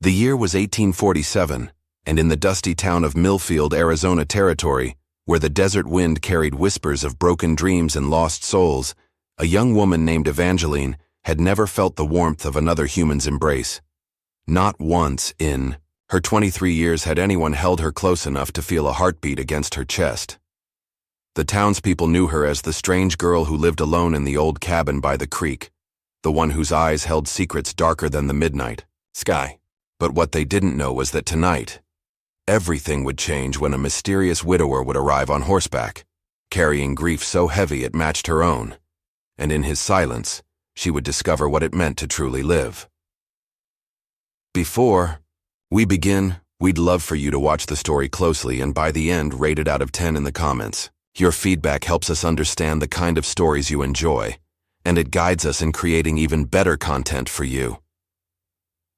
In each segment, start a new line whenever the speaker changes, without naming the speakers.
The year was 1847, and in the dusty town of Millfield, Arizona Territory, where the desert wind carried whispers of broken dreams and lost souls, a young woman named Evangeline had never felt the warmth of another human's embrace. Not once in her 23 years had anyone held her close enough to feel a heartbeat against her chest. The townspeople knew her as the strange girl who lived alone in the old cabin by the creek, the one whose eyes held secrets darker than the midnight sky. But what they didn't know was that tonight, everything would change when a mysterious widower would arrive on horseback, carrying grief so heavy it matched her own, and in his silence, she would discover what it meant to truly live. Before we begin, we'd love for you to watch the story closely and by the end rate it out of 10 in the comments. Your feedback helps us understand the kind of stories you enjoy, and it guides us in creating even better content for you.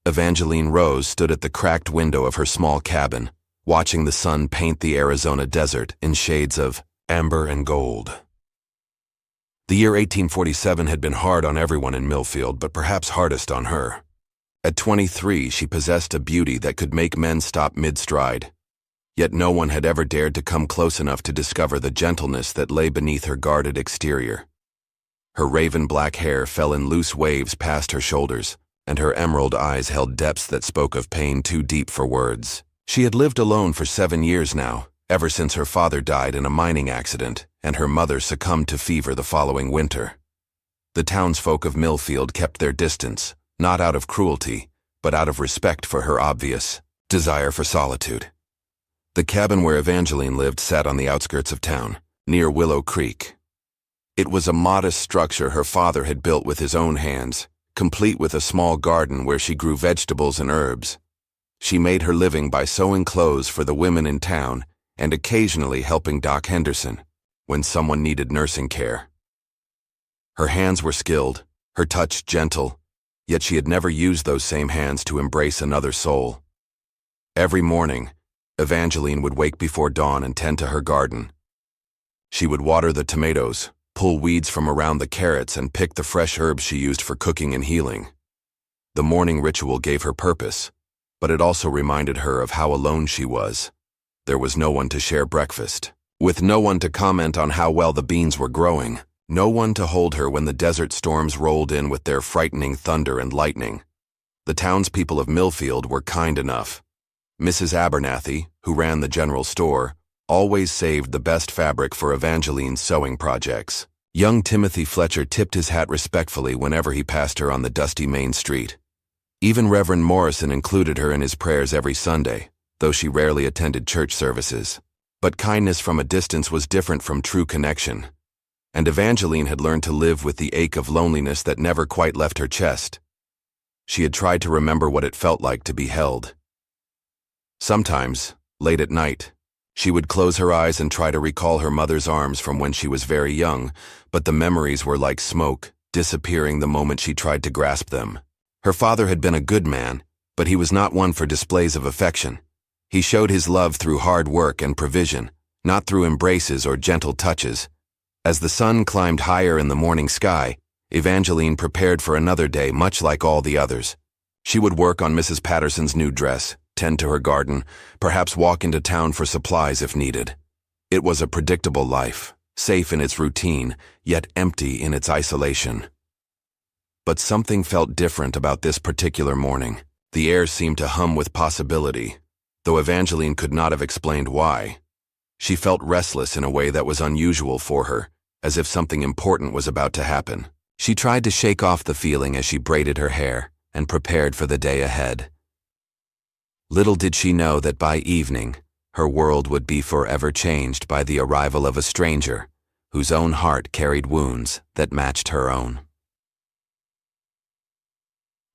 Evangeline Rose stood at the cracked window of her small cabin, watching the sun paint the Arizona desert in shades of amber and gold. The year 1847 had been hard on everyone in Millfield, but perhaps hardest on her. At 23, she possessed a beauty that could make men stop mid-stride. Yet no one had ever dared to come close enough to discover the gentleness that lay beneath her guarded exterior. Her raven-black hair fell in loose waves past her shoulders, and her emerald eyes held depths that spoke of pain too deep for words. She had lived alone for 7 years now, ever since her father died in a mining accident and her mother succumbed to fever the following winter. The townsfolk of Millfield kept their distance, not out of cruelty, but out of respect for her obvious desire for solitude. The cabin where Evangeline lived sat on the outskirts of town, near Willow Creek. It was a modest structure her father had built with his own hands, complete with a small garden where she grew vegetables and herbs. She made her living by sewing clothes for the women in town and occasionally helping Doc Henderson when someone needed nursing care. Her hands were skilled, her touch gentle, yet she had never used those same hands to embrace another soul. Every morning, Evangeline would wake before dawn and tend to her garden. She would water the tomatoes, pull weeds from around the carrots, and pick the fresh herbs she used for cooking and healing. The morning ritual gave her purpose, but it also reminded her of how alone she was. There was no one to share breakfast, with no one to comment on how well the beans were growing, no one to hold her when the desert storms rolled in with their frightening thunder and lightning. The townspeople of Millfield were kind enough. Mrs. Abernathy, who ran the general store, always saved the best fabric for Evangeline's sewing projects. Young Timothy Fletcher tipped his hat respectfully whenever he passed her on the dusty main street. Even Reverend Morrison included her in his prayers every Sunday, though she rarely attended church services. But kindness from a distance was different from true connection, and Evangeline had learned to live with the ache of loneliness that never quite left her chest. She had tried to remember what it felt like to be held. Sometimes, late at night, she would close her eyes and try to recall her mother's arms from when she was very young, but the memories were like smoke, disappearing the moment she tried to grasp them. Her father had been a good man, but he was not one for displays of affection. He showed his love through hard work and provision, not through embraces or gentle touches. As the sun climbed higher in the morning sky, Evangeline prepared for another day much like all the others. She would work on Mrs. Patterson's new dress, tend to her garden, perhaps walk into town for supplies if needed. It was a predictable life, safe in its routine, yet empty in its isolation. But something felt different about this particular morning. The air seemed to hum with possibility, though Evangeline could not have explained why. She felt restless in a way that was unusual for her, as if something important was about to happen. She tried to shake off the feeling as she braided her hair and prepared for the day ahead. Little did she know that by evening, her world would be forever changed by the arrival of a stranger, whose own heart carried wounds that matched her own.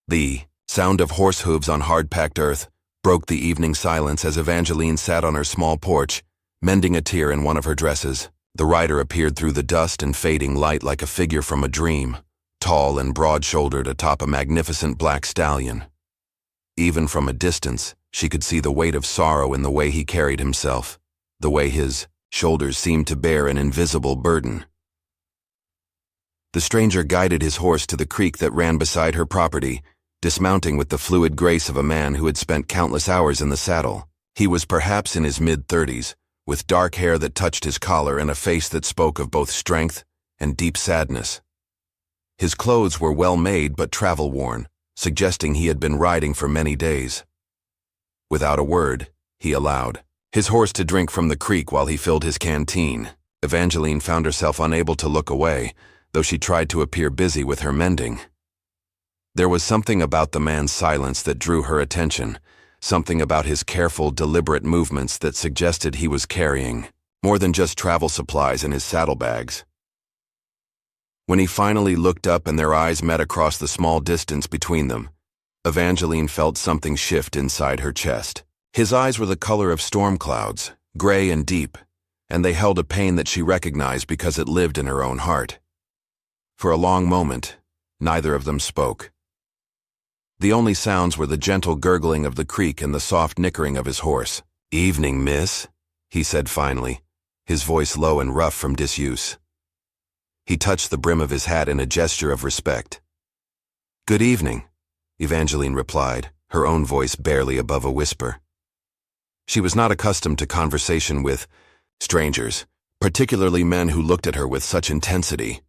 The sound of horse hooves on hard-packed earth broke the evening silence as Evangeline sat on her small porch, mending a tear in one of her dresses. The rider appeared through the dust and fading light like a figure from a dream, tall and broad-shouldered atop a magnificent black stallion. Even from a distance, she could see the weight of sorrow in the way he carried himself, the way his shoulders seemed to bear an invisible burden. The stranger guided his horse to the creek that ran beside her property, dismounting with the fluid grace of a man who had spent countless hours in the saddle. He was perhaps in his mid-30s, with dark hair that touched his collar and a face that spoke of both strength and deep sadness. His clothes were well-made but travel-worn, suggesting he had been riding for many days. Without a word, he allowed his horse to drink from the creek while he filled his canteen. Evangeline found herself unable to look away, though she tried to appear busy with her mending. There was something about the man's silence that drew her attention, something about his careful, deliberate movements that suggested he was carrying more than just travel supplies in his saddlebags. When he finally looked up and their eyes met across the small distance between them, Evangeline felt something shift inside her chest. His eyes were the color of storm clouds, gray and deep, and they held a pain that she recognized because it lived in her own heart. For a long moment, neither of them spoke. The only sounds were the gentle gurgling of the creek and the soft nickering of his horse. "Evening, miss," he said finally, his voice low and rough from disuse. He touched the brim of his hat in a gesture of respect. "Good evening," Evangeline replied, her own voice barely above a whisper. She was not accustomed to conversation with strangers, particularly men who looked at her with such intensity.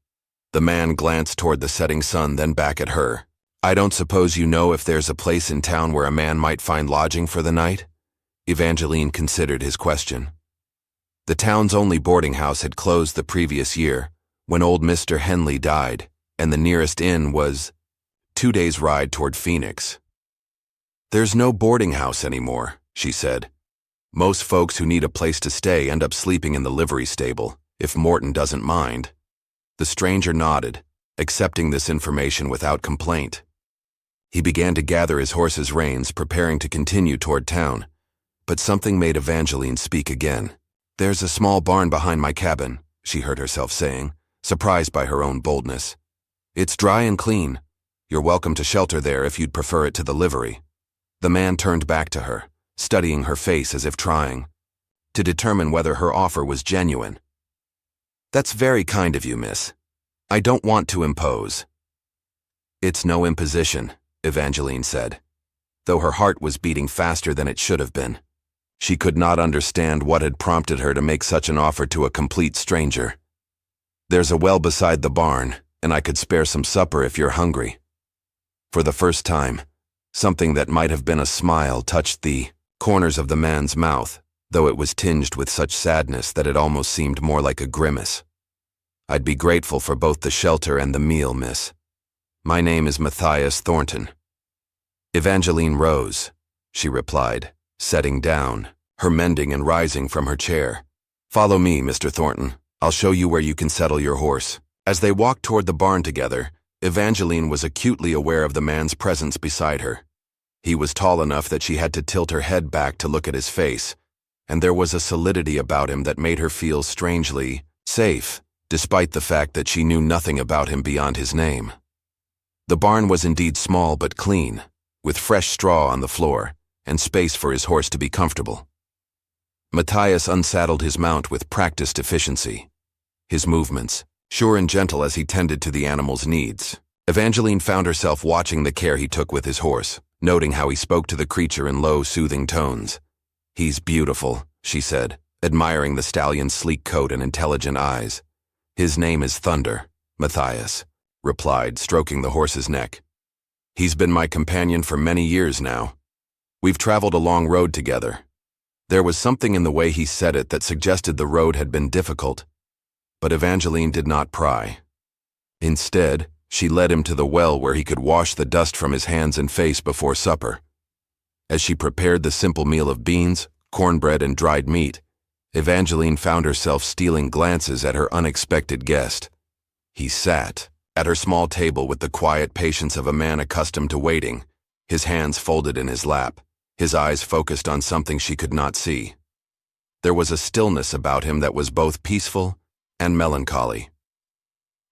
The man glanced toward the setting sun, then back at her. "I don't suppose you know if there's a place in town where a man might find lodging for the night?" Evangeline considered his question. The town's only boarding house had closed the previous year, when old Mr. Henley died, and the nearest inn was 2 days' ride toward Phoenix. "There's no boarding house anymore," she said. "Most folks who need a place to stay end up sleeping in the livery stable, if Morton doesn't mind." The stranger nodded, accepting this information without complaint. He began to gather his horse's reins, preparing to continue toward town, but something made Evangeline speak again. "There's a small barn behind my cabin," she heard herself saying, surprised by her own boldness. "It's dry and clean. You're welcome to shelter there if you'd prefer it to the livery." The man turned back to her, studying her face as if trying to determine whether her offer was genuine. "That's very kind of you, miss. I don't want to impose." "It's no imposition," Evangeline said, though her heart was beating faster than it should have been. She could not understand what had prompted her to make such an offer to a complete stranger. "There's a well beside the barn, and I could spare some supper if you're hungry." For the first time, something that might have been a smile touched the corners of the man's mouth, though it was tinged with such sadness that it almost seemed more like a grimace. "I'd be grateful for both the shelter and the meal, miss. My name is Matthias Thornton." Evangeline rose, she replied, setting down, her mending and rising from her chair. "Follow me, Mr. Thornton. I'll show you where you can settle your horse." As they walked toward the barn together, Evangeline was acutely aware of the man's presence beside her. He was tall enough that she had to tilt her head back to look at his face, and there was a solidity about him that made her feel strangely safe, despite the fact that she knew nothing about him beyond his name. The barn was indeed small but clean, with fresh straw on the floor, and space for his horse to be comfortable. Matthias unsaddled his mount with practiced efficiency, his movements sure and gentle as he tended to the animal's needs. Evangeline found herself watching the care he took with his horse, noting how he spoke to the creature in low, soothing tones. "He's beautiful," she said, admiring the stallion's sleek coat and intelligent eyes. "His name is Thunder," Matthias replied, stroking the horse's neck. "He's been my companion for many years now. We've traveled a long road together." There was something in the way he said it that suggested the road had been difficult, but Evangeline did not pry. Instead, she led him to the well where he could wash the dust from his hands and face before supper. As she prepared the simple meal of beans, cornbread, and dried meat, Evangeline found herself stealing glances at her unexpected guest. He sat at her small table with the quiet patience of a man accustomed to waiting, his hands folded in his lap, his eyes focused on something she could not see. There was a stillness about him that was both peaceful and melancholy.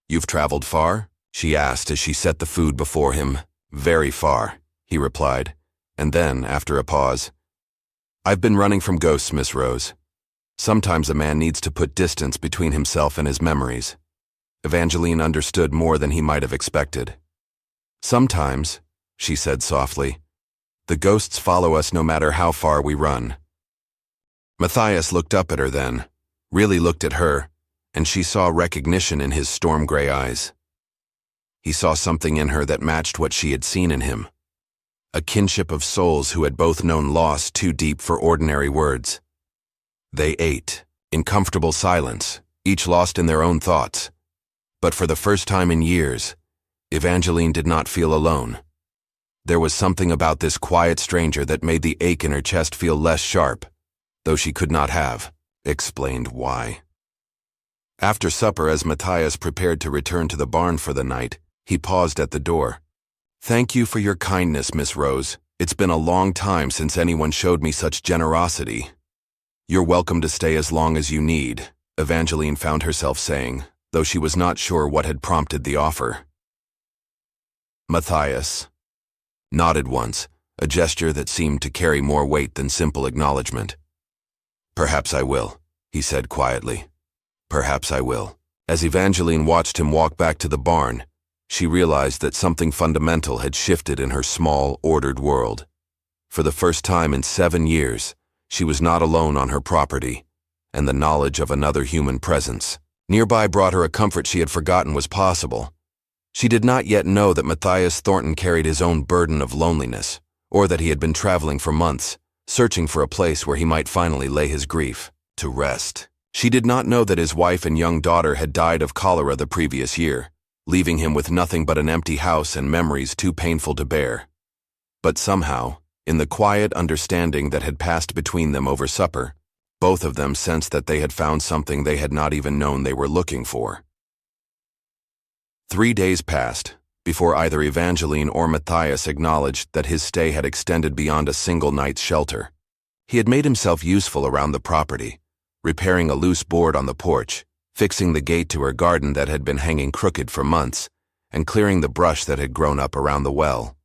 "You've traveled far?" she asked as she set the food before him. "Very far," he replied, and then, after a pause, "I've been running from ghosts, Miss Rose. Sometimes a man needs to put distance between himself and his memories." Evangeline understood more than he might have expected. Sometimes, she said softly. The ghosts follow us no matter how far we run. Matthias looked up at her then, really looked at her, and she saw recognition in his storm-gray eyes. He saw something in her that matched what she had seen in him. A kinship of souls who had both known loss too deep for ordinary words. They ate, in comfortable silence, each lost in their own thoughts. But for the first time in years, Evangeline did not feel alone. There was something about this quiet stranger that made the ache in her chest feel less sharp, though she could not have explained why. After supper, as Matthias prepared to return to the barn for the night, he paused at the door. Thank you for your kindness, Miss Rose. It's been a long time since anyone showed me such generosity. You're welcome to stay as long as you need, Evangeline found herself saying, though she was not sure what had prompted the offer. Matthias nodded once, a gesture that seemed to carry more weight than simple acknowledgement. Perhaps I will, he said quietly. Perhaps I will. As Evangeline watched him walk back to the barn, she realized that something fundamental had shifted in her small, ordered world. For the first time in 7 years, she was not alone on her property, and the knowledge of another human presence nearby brought her a comfort she had forgotten was possible. She did not yet know that Matthias Thornton carried his own burden of loneliness, or that he had been traveling for months, searching for a place where he might finally lay his grief to rest. She did not know that his wife and young daughter had died of cholera the previous year, leaving him with nothing but an empty house and memories too painful to bear. But somehow, in the quiet understanding that had passed between them over supper, both of them sensed that they had found something they had not even known they were looking for. 3 days passed before either Evangeline or Matthias acknowledged that his stay had extended beyond a single night's shelter. He had made himself useful around the property, repairing a loose board on the porch, fixing the gate to her garden that had been hanging crooked for months, and clearing the brush that had grown up around the well.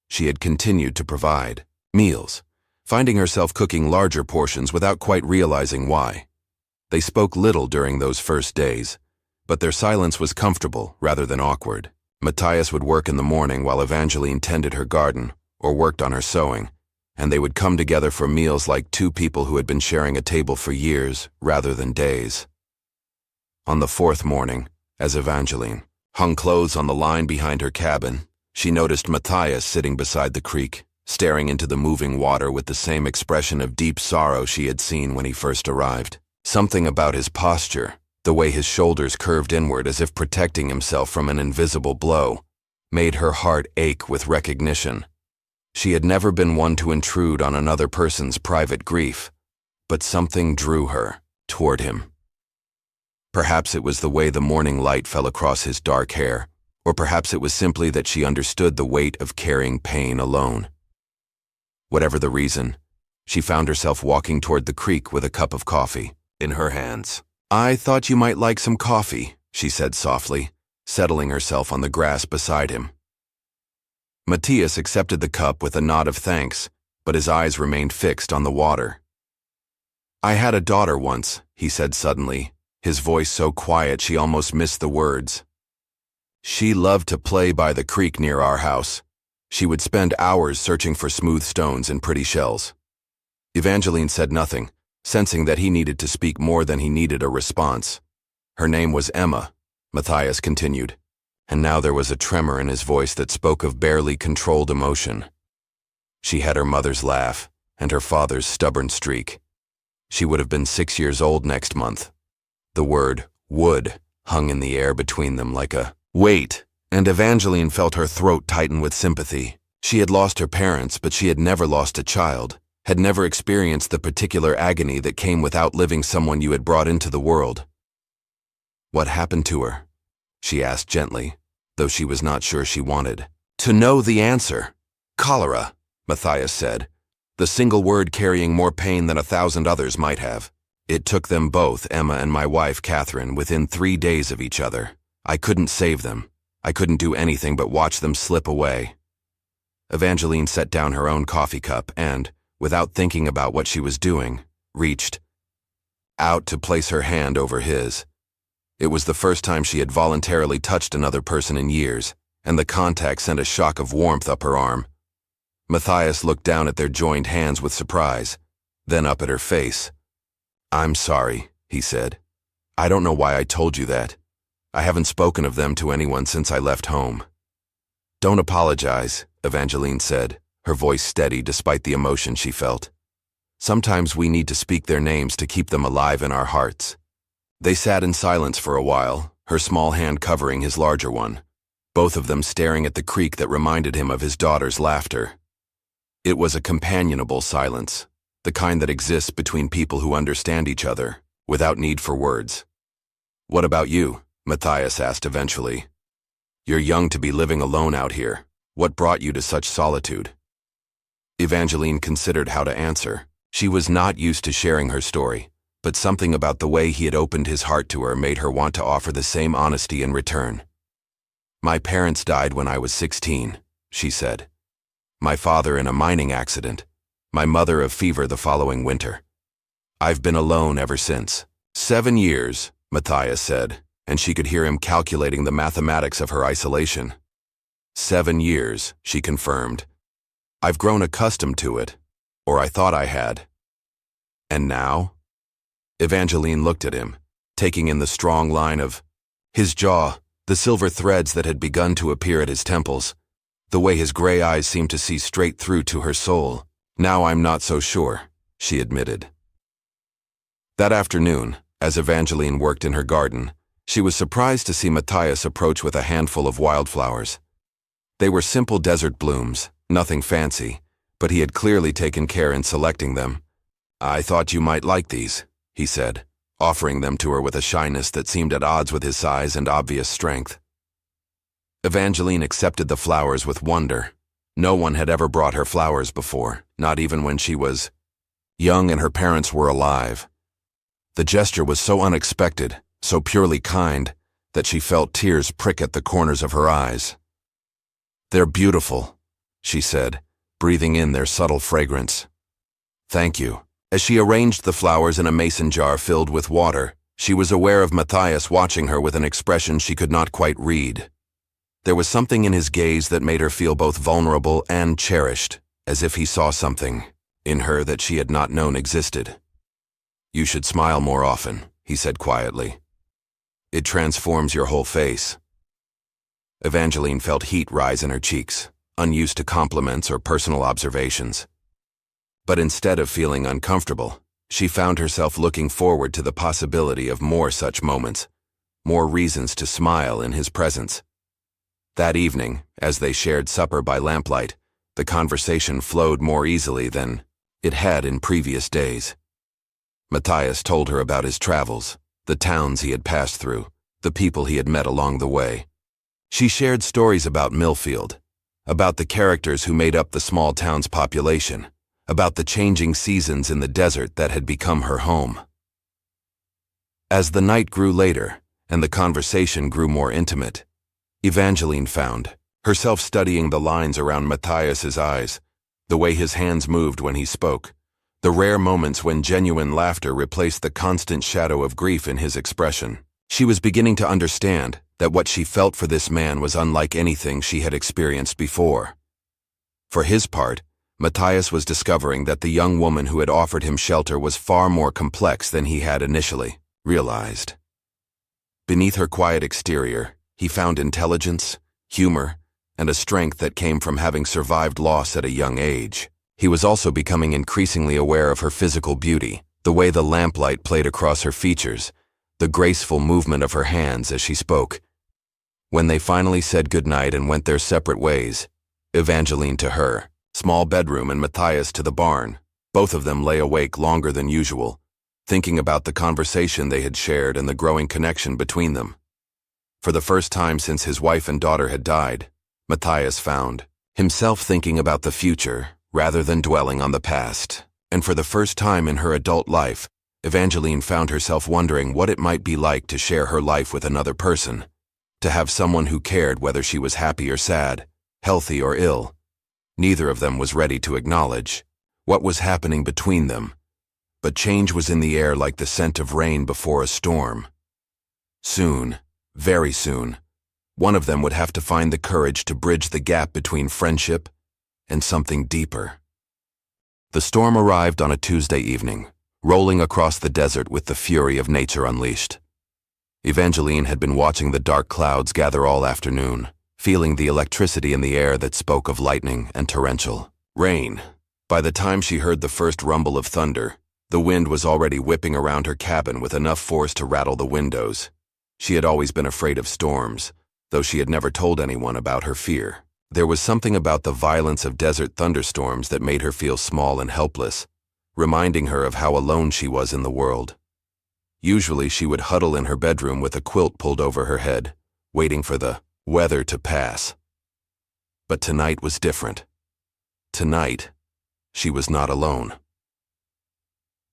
She had continued to provide meals, finding herself cooking larger portions without quite realizing why. They spoke little during those first days, but their silence was comfortable rather than awkward. Matthias would work in the morning while Evangeline tended her garden or worked on her sewing, and they would come together for meals like two people who had been sharing a table for years rather than days. On the 4th morning, as Evangeline hung clothes on the line behind her cabin, she noticed Matthias sitting beside the creek, staring into the moving water with the same expression of deep sorrow she had seen when he first arrived. Something about his posture, the way his shoulders curved inward as if protecting himself from an invisible blow, made her heart ache with recognition. She had never been one to intrude on another person's private grief, but something drew her toward him. Perhaps it was the way the morning light fell across his dark hair, or perhaps it was simply that she understood the weight of carrying pain alone. Whatever the reason, she found herself walking toward the creek with a cup of coffee in her hands. "I thought you might like some coffee," she said softly, settling herself on the grass beside him. Matthias accepted the cup with a nod of thanks, but his eyes remained fixed on the water. "I had a daughter once," he said suddenly, his voice so quiet she almost missed the words. "She loved to play by the creek near our house. She would spend hours searching for smooth stones and pretty shells." Evangeline said nothing, sensing that he needed to speak more than he needed a response. "Her name was Emma," Matthias continued, and now there was a tremor in his voice that spoke of barely controlled emotion. "She had her mother's laugh and her father's stubborn streak. She would have been 6 years old next month." The word "would" hung in the air between them like a weight, and Evangeline felt her throat tighten with sympathy. She had lost her parents, but she had never lost a child, had never experienced the particular agony that came with outliving someone you had brought into the world. "What happened to her?" she asked gently, though she was not sure she wanted to know the answer. "Cholera," Matthias said, the single word carrying more pain than 1,000 others might have. "It took them both, Emma and my wife, Catherine, within 3 days of each other. I couldn't save them. I couldn't do anything but watch them slip away." Evangeline set down her own coffee cup and, without thinking about what she was doing, reached out to place her hand over his. It was the first time she had voluntarily touched another person in years, and the contact sent a shock of warmth up her arm. Matthias looked down at their joined hands with surprise, then up at her face. "I'm sorry," he said. "I don't know why I told you that. I haven't spoken of them to anyone since I left home." "Don't apologize," Evangeline said, her voice steady despite the emotion she felt. "Sometimes we need to speak their names to keep them alive in our hearts." They sat in silence for a while, her small hand covering his larger one, both of them staring at the creek that reminded him of his daughter's laughter. It was a companionable silence, the kind that exists between people who understand each other, without need for words. "What about you?" Matthias asked eventually. "You're young to be living alone out here. What brought you to such solitude?" Evangeline considered how to answer. She was not used to sharing her story, but something about the way he had opened his heart to her made her want to offer the same honesty in return. "My parents died when I was 16, she said. "My father in a mining accident, my mother of fever the following winter. I've been alone ever since." 7 years, Matthias said, and she could hear him calculating the mathematics of her isolation. 7 years, she confirmed. "I've grown accustomed to it, or I thought I had." "And now?" Evangeline looked at him, taking in the strong line of his jaw, the silver threads that had begun to appear at his temples, the way his gray eyes seemed to see straight through to her soul. "Now I'm not so sure," she admitted. That afternoon, as Evangeline worked in her garden, she was surprised to see Matthias approach with a handful of wildflowers. They were simple desert blooms, nothing fancy, but he had clearly taken care in selecting them. "I thought you might like these," he said, offering them to her with a shyness that seemed at odds with his size and obvious strength. Evangeline accepted the flowers with wonder. No one had ever brought her flowers before, not even when she was young and her parents were alive. The gesture was so unexpected, so purely kind, that she felt tears prick at the corners of her eyes. "They're beautiful," she said, breathing in their subtle fragrance. "Thank you." As she arranged the flowers in a mason jar filled with water, she was aware of Matthias watching her with an expression she could not quite read. There was something in his gaze that made her feel both vulnerable and cherished, as if he saw something in her that she had not known existed. "You should smile more often," he said quietly. "It transforms your whole face." Evangeline felt heat rise in her cheeks, unused to compliments or personal observations. But instead of feeling uncomfortable, she found herself looking forward to the possibility of more such moments, more reasons to smile in his presence. That evening, as they shared supper by lamplight, the conversation flowed more easily than it had in previous days. Matthias told her about his travels, the towns he had passed through, the people he had met along the way. She shared stories about Millfield, about the characters who made up the small town's population, about the changing seasons in the desert that had become her home. As the night grew later, and the conversation grew more intimate, Evangeline found herself studying the lines around Matthias's eyes, the way his hands moved when he spoke, the rare moments when genuine laughter replaced the constant shadow of grief in his expression. She was beginning to understand that what she felt for this man was unlike anything she had experienced before. For his part, Matthias was discovering that the young woman who had offered him shelter was far more complex than he had initially realized. Beneath her quiet exterior, he found intelligence, humor, and a strength that came from having survived loss at a young age. He was also becoming increasingly aware of her physical beauty, the way the lamplight played across her features, the graceful movement of her hands as she spoke. When they finally said goodnight and went their separate ways, Evangeline to her small bedroom and Matthias to the barn, both of them lay awake longer than usual, thinking about the conversation they had shared and the growing connection between them. For the first time since his wife and daughter had died, Matthias found himself thinking about the future rather than dwelling on the past, and for the first time in her adult life, Evangeline found herself wondering what it might be like to share her life with another person, to have someone who cared whether she was happy or sad, healthy or ill. Neither of them was ready to acknowledge what was happening between them, but change was in the air like the scent of rain before a storm. Soon, very soon, One of them would have to find the courage to bridge the gap between friendship and something deeper. The storm arrived on a Tuesday evening, rolling across the desert with the fury of nature unleashed. Evangeline had been watching the dark clouds gather all afternoon, feeling the electricity in the air that spoke of lightning and torrential rain. By the time she heard the first rumble of thunder, the wind was already whipping around her cabin with enough force to rattle the windows. She had always been afraid of storms, though she had never told anyone about her fear. There was something about the violence of desert thunderstorms that made her feel small and helpless, reminding her of how alone she was in the world. Usually she would huddle in her bedroom with a quilt pulled over her head, waiting for the weather to pass. But tonight was different. Tonight, she was not alone.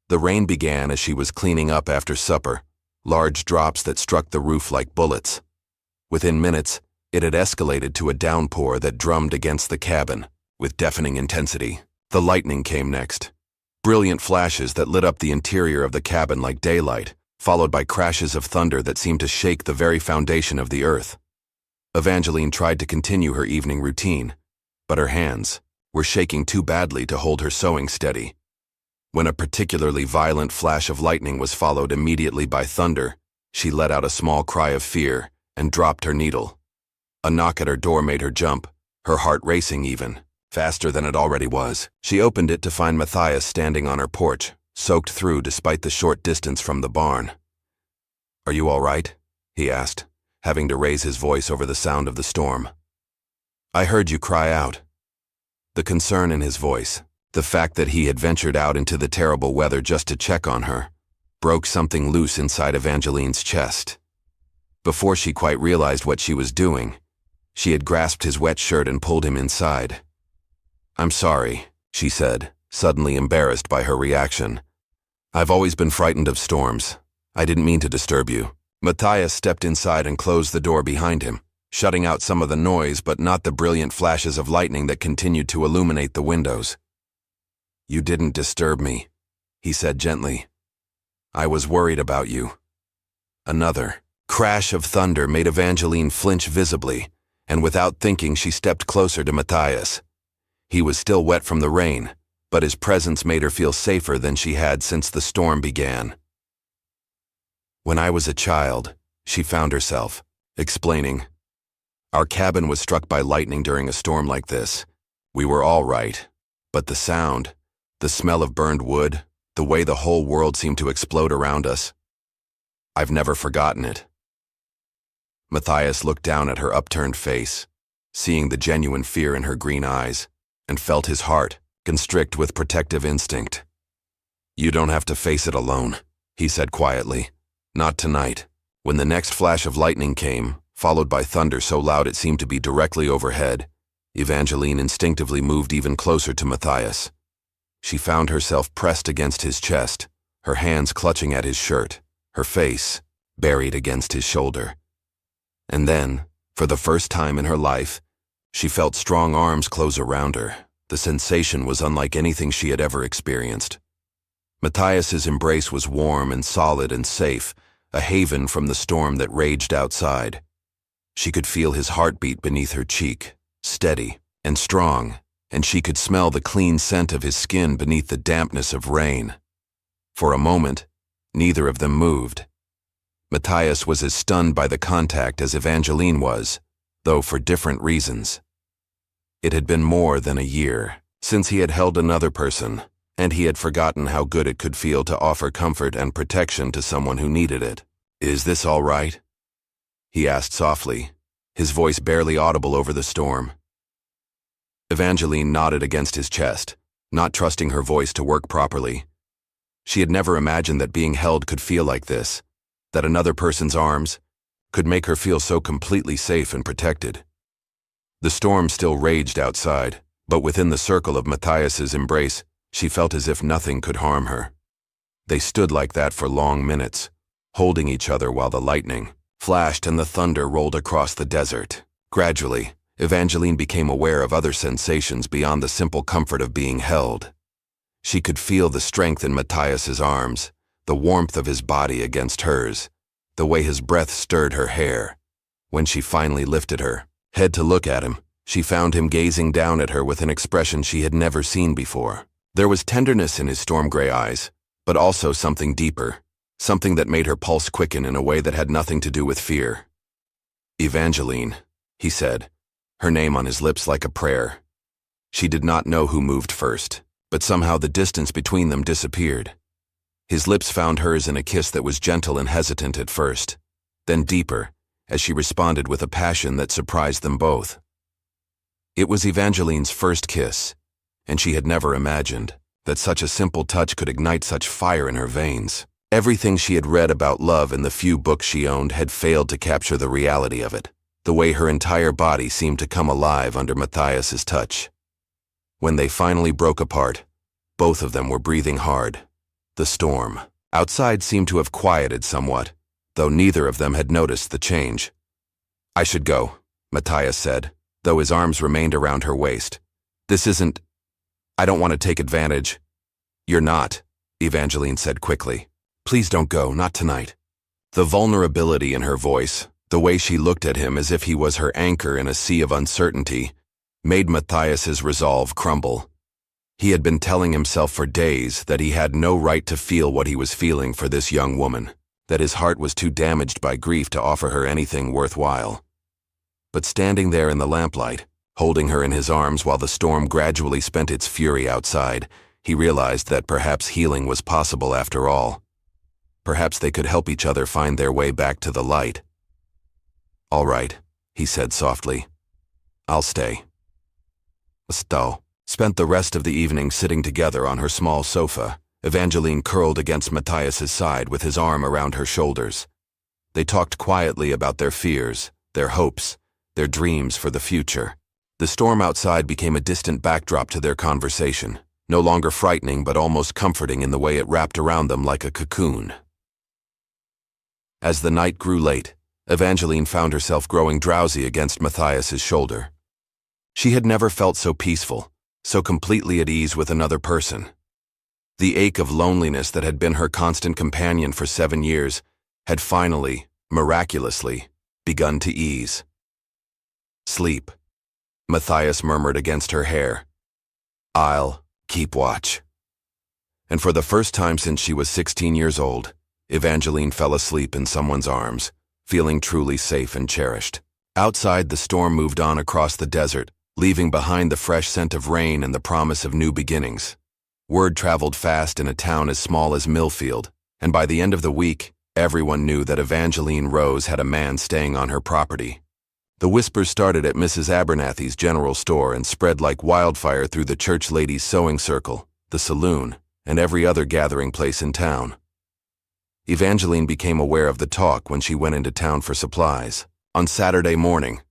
The rain began as she was cleaning up after supper, large drops that struck the roof like bullets. Within minutes, it had escalated to a downpour that drummed against the cabin with deafening intensity. The lightning came next. Brilliant flashes that lit up the interior of the cabin like daylight, followed by crashes of thunder that seemed to shake the very foundation of the earth. Evangeline tried to continue her evening routine, but her hands were shaking too badly to hold her sewing steady. When a particularly violent flash of lightning was followed immediately by thunder, she let out a small cry of fear and dropped her needle. A knock at her door made her jump, her heart racing even, faster than it already was. She opened it to find Matthias standing on her porch, soaked through despite the short distance from the barn. "Are you all right?" he asked, having to raise his voice over the sound of the storm. "I heard you cry out." The concern in his voice, the fact that he had ventured out into the terrible weather just to check on her, broke something loose inside Evangeline's chest. Before she quite realized what she was doing, she had grasped his wet shirt and pulled him inside. "I'm sorry," she said, suddenly embarrassed by her reaction. "I've always been frightened of storms. I didn't mean to disturb you." Matthias stepped inside and closed the door behind him, shutting out some of the noise but not the brilliant flashes of lightning that continued to illuminate the windows. "You didn't disturb me," he said gently. "I was worried about you." Another crash of thunder made Evangeline flinch visibly, and without thinking she stepped closer to Matthias. He was still wet from the rain, but his presence made her feel safer than she had since the storm began. "When I was a child," she found herself explaining, "our cabin was struck by lightning during a storm like this. We were all right, but the sound, the smell of burned wood, the way the whole world seemed to explode around us, I've never forgotten it." Matthias looked down at her upturned face, seeing the genuine fear in her green eyes, and felt his heart constrict with protective instinct. "You don't have to face it alone," he said quietly. "Not tonight." When the next flash of lightning came, followed by thunder so loud it seemed to be directly overhead, Evangeline instinctively moved even closer to Matthias. She found herself pressed against his chest, her hands clutching at his shirt, her face buried against his shoulder. And then, for the first time in her life, she felt strong arms close around her. The sensation was unlike anything she had ever experienced. Matthias's embrace was warm and solid and safe, a haven from the storm that raged outside. She could feel his heartbeat beneath her cheek, steady and strong, and she could smell the clean scent of his skin beneath the dampness of rain. For a moment, neither of them moved. Matthias was as stunned by the contact as Evangeline was, though for different reasons. It had been more than a year since he had held another person, and he had forgotten how good it could feel to offer comfort and protection to someone who needed it. "Is this all right?" he asked softly, his voice barely audible over the storm. Evangeline nodded against his chest, not trusting her voice to work properly. She had never imagined that being held could feel like this, that another person's arms could make her feel so completely safe and protected. The storm still raged outside, but within the circle of Matthias's embrace, she felt as if nothing could harm her. They stood like that for long minutes, holding each other while the lightning flashed and the thunder rolled across the desert. Gradually, Evangeline became aware of other sensations beyond the simple comfort of being held. She could feel the strength in Matthias's arms, the warmth of his body against hers, the way his breath stirred her hair. When she finally lifted her head to look at him, she found him gazing down at her with an expression she had never seen before. There was tenderness in his storm-gray eyes, but also something deeper, something that made her pulse quicken in a way that had nothing to do with fear. "Evangeline," he said, her name on his lips like a prayer. She did not know who moved first, but somehow the distance between them disappeared. His lips found hers in a kiss that was gentle and hesitant at first, then deeper, as she responded with a passion that surprised them both. It was Evangeline's first kiss, and she had never imagined that such a simple touch could ignite such fire in her veins. Everything she had read about love in the few books she owned had failed to capture the reality of it, the way her entire body seemed to come alive under Matthias's touch. When they finally broke apart, both of them were breathing hard. The storm outside seemed to have quieted somewhat, though neither of them had noticed the change. "I should go," Matthias said, though his arms remained around her waist. I don't want to take advantage." "You're not," Evangeline said quickly. "Please don't go, not tonight." The vulnerability in her voice, the way she looked at him as if he was her anchor in a sea of uncertainty, made Matthias's resolve crumble. He had been telling himself for days that he had no right to feel what he was feeling for this young woman, that his heart was too damaged by grief to offer her anything worthwhile. But standing there in the lamplight, holding her in his arms while the storm gradually spent its fury outside, he realized that perhaps healing was possible after all. Perhaps they could help each other find their way back to the light. "All right," he said softly. "I'll stay." Stowe spent the rest of the evening sitting together on her small sofa, Evangeline curled against Matthias's side with his arm around her shoulders. They talked quietly about their fears, their hopes, their dreams for the future. The storm outside became a distant backdrop to their conversation, no longer frightening but almost comforting in the way it wrapped around them like a cocoon. As the night grew late, Evangeline found herself growing drowsy against Matthias's shoulder. She had never felt so peaceful, so completely at ease with another person. The ache of loneliness that had been her constant companion for 7 years had finally, miraculously, begun to ease. "Sleep," Matthias murmured against her hair. "I'll keep watch." And for the first time since she was 16 years old, Evangeline fell asleep in someone's arms, feeling truly safe and cherished. Outside, the storm moved on across the desert, leaving behind the fresh scent of rain and the promise of new beginnings. Word traveled fast in a town as small as Millfield, and by the end of the week, everyone knew that Evangeline Rose had a man staying on her property. The whispers started at Mrs. Abernathy's general store and spread like wildfire through the church ladies' sewing circle, the saloon, and every other gathering place in town. Evangeline became aware of the talk when she went into town for supplies. On Saturday morning,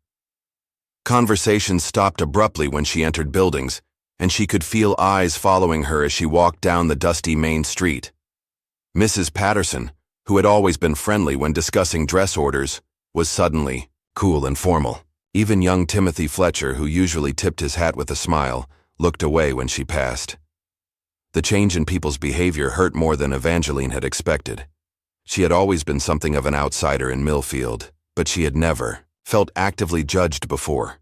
conversations stopped abruptly when she entered buildings, and she could feel eyes following her as she walked down the dusty main street. Mrs. Patterson, who had always been friendly when discussing dress orders, was suddenly cool and formal. Even young Timothy Fletcher, who usually tipped his hat with a smile, looked away when she passed. The change in people's behavior hurt more than Evangeline had expected. She had always been something of an outsider in Millfield, but she had never felt actively judged before.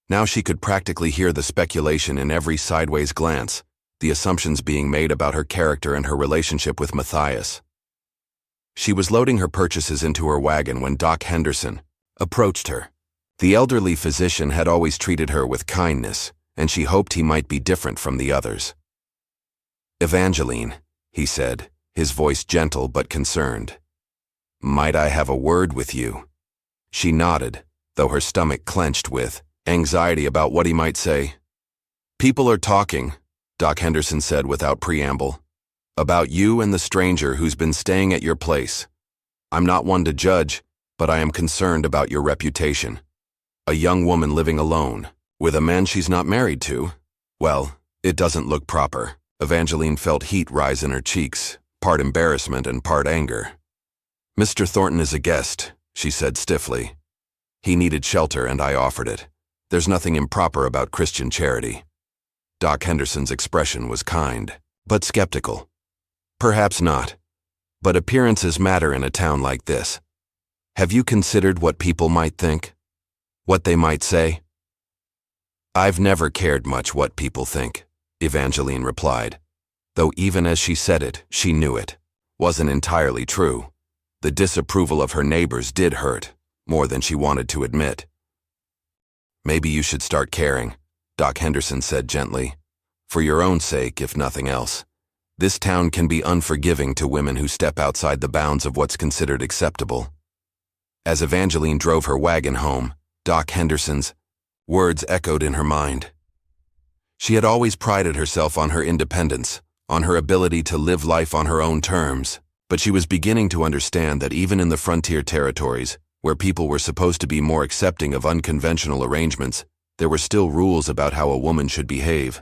Now she could practically hear the speculation in every sideways glance, the assumptions being made about her character and her relationship with Matthias. She was loading her purchases into her wagon when Doc Henderson approached her. The elderly physician had always treated her with kindness, and she hoped he might be different from the others. "Evangeline," he said, his voice gentle but concerned. "Might I have a word with you?" She nodded, though her stomach clenched with anxiety about what he might say. "People are talking," Doc Henderson said without preamble, "about you and the stranger who's been staying at your place. I'm not one to judge, but I am concerned about your reputation. A young woman living alone, with a man she's not married to. Well, it doesn't look proper." Evangeline felt heat rise in her cheeks, part embarrassment and part anger. "Mr. Thornton is a guest," she said stiffly. "He needed shelter and I offered it. There's nothing improper about Christian charity." Doc Henderson's expression was kind, but skeptical. "Perhaps not, but appearances matter in a town like this." Have you considered what people might think? What they might say? I've never cared much what people think, Evangeline replied, though even as she said it, she knew it wasn't entirely true. The disapproval of her neighbors did hurt, more than she wanted to admit. Maybe you should start caring, Doc Henderson said gently. For your own sake, if nothing else. This town can be unforgiving to women who step outside the bounds of what's considered acceptable. As Evangeline drove her wagon home, Doc Henderson's words echoed in her mind. She had always prided herself on her independence, on her ability to live life on her own terms, but she was beginning to understand that even in the frontier territories, where people were supposed to be more accepting of unconventional arrangements, there were still rules about how a woman should behave.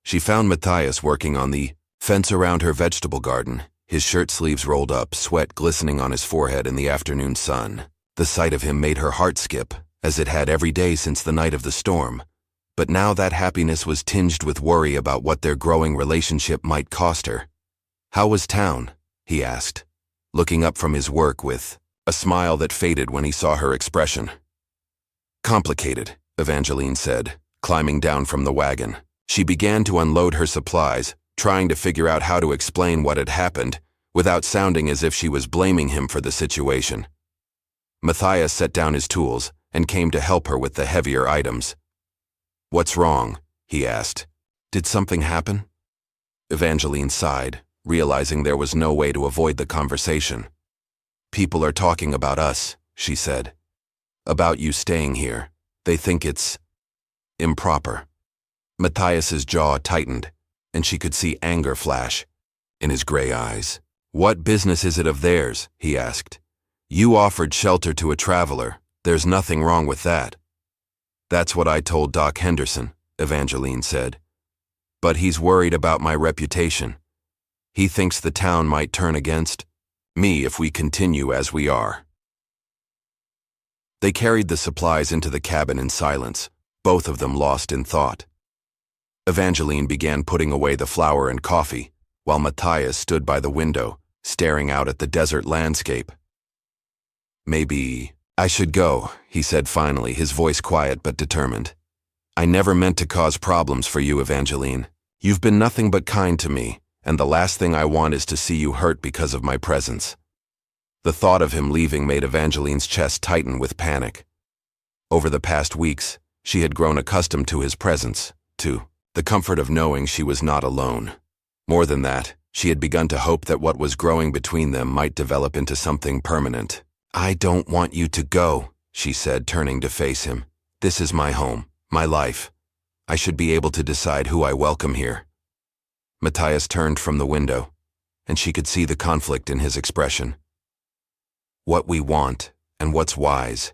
She found Matthias working on the fence around her vegetable garden, his shirt sleeves rolled up, sweat glistening on his forehead in the afternoon sun. The sight of him made her heart skip, as it had every day since the night of the storm. But now that happiness was tinged with worry about what their growing relationship might cost her. "How was town?" he asked, looking up from his work with a smile that faded when he saw her expression. "Complicated," Evangeline said, climbing down from the wagon. She began to unload her supplies, trying to figure out how to explain what had happened, without sounding as if she was blaming him for the situation. Matthias set down his tools and came to help her with the heavier items. "What's wrong?" he asked. "Did something happen?" Evangeline sighed, realizing there was no way to avoid the conversation. "People are talking about us," she said. "About you staying here. They think it's improper." Matthias's jaw tightened, and she could see anger flash in his gray eyes. "What business is it of theirs?" he asked. "You offered shelter to a traveler. There's nothing wrong with that." "That's what I told Doc Henderson," Evangeline said. "But he's worried about my reputation. He thinks the town might turn against me if we continue as we are." They carried the supplies into the cabin in silence, both of them lost in thought. Evangeline began putting away the flour and coffee, while Matthias stood by the window, staring out at the desert landscape. "Maybe I should go," he said finally, his voice quiet but determined. "I never meant to cause problems for you, Evangeline. You've been nothing but kind to me, and the last thing I want is to see you hurt because of my presence." The thought of him leaving made Evangeline's chest tighten with panic. Over the past weeks, she had grown accustomed to his presence, to the comfort of knowing she was not alone. More than that, she had begun to hope that what was growing between them might develop into something permanent. "I don't want you to go," she said, turning to face him. "This is my home, my life. I should be able to decide who I welcome here." Matthias turned from the window, and she could see the conflict in his expression. "What we want, and what's wise,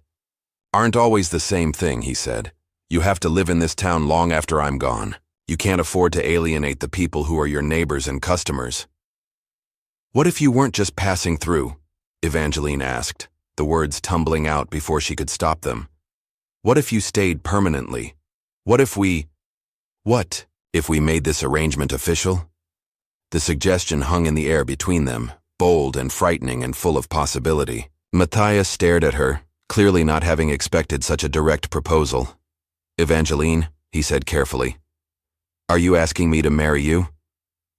aren't always the same thing," he said. "You have to live in this town long after I'm gone. You can't afford to alienate the people who are your neighbors and customers." "What if you weren't just passing through?" Evangeline asked, the words tumbling out before she could stop them. "What if you stayed permanently? What if we made this arrangement official?" The suggestion hung in the air between them, bold and frightening and full of possibility. Matthias stared at her, clearly not having expected such a direct proposal. "Evangeline," he said carefully, "are you asking me to marry you?"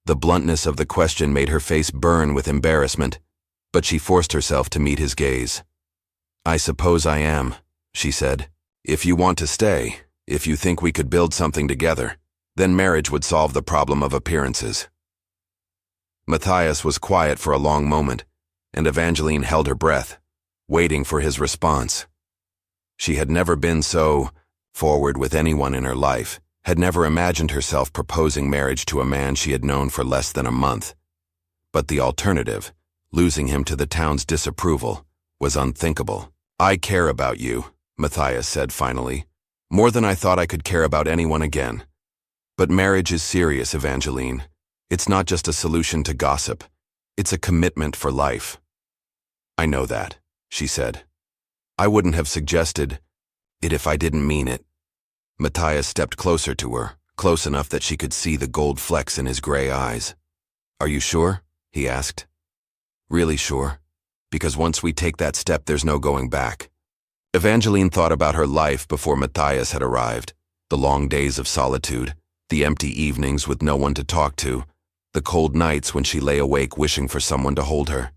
The bluntness of the question made her face burn with embarrassment, but she forced herself to meet his gaze. "I suppose I am," she said. "If you want to stay, if you think we could build something together, then marriage would solve the problem of appearances." Matthias was quiet for a long moment, and Evangeline held her breath, waiting for his response. She had never been so forward with anyone in her life, had never imagined herself proposing marriage to a man she had known for less than a month. But the alternative, losing him to the town's disapproval, was unthinkable. "I care about you," Matthias said finally, "more than I thought I could care about anyone again. But marriage is serious, Evangeline. It's not just a solution to gossip. It's a commitment for life." "I know that," she said. "I wouldn't have suggested it if I didn't mean it." Matthias stepped closer to her, close enough that she could see the gold flecks in his gray eyes. "Are you sure?" he asked. "Really sure? because once we take that step, there's no going back. Evangeline thought about her life before Matthias had arrived, the long days of solitude, the empty evenings with no one to talk to, the cold nights when she lay awake wishing for someone to hold her.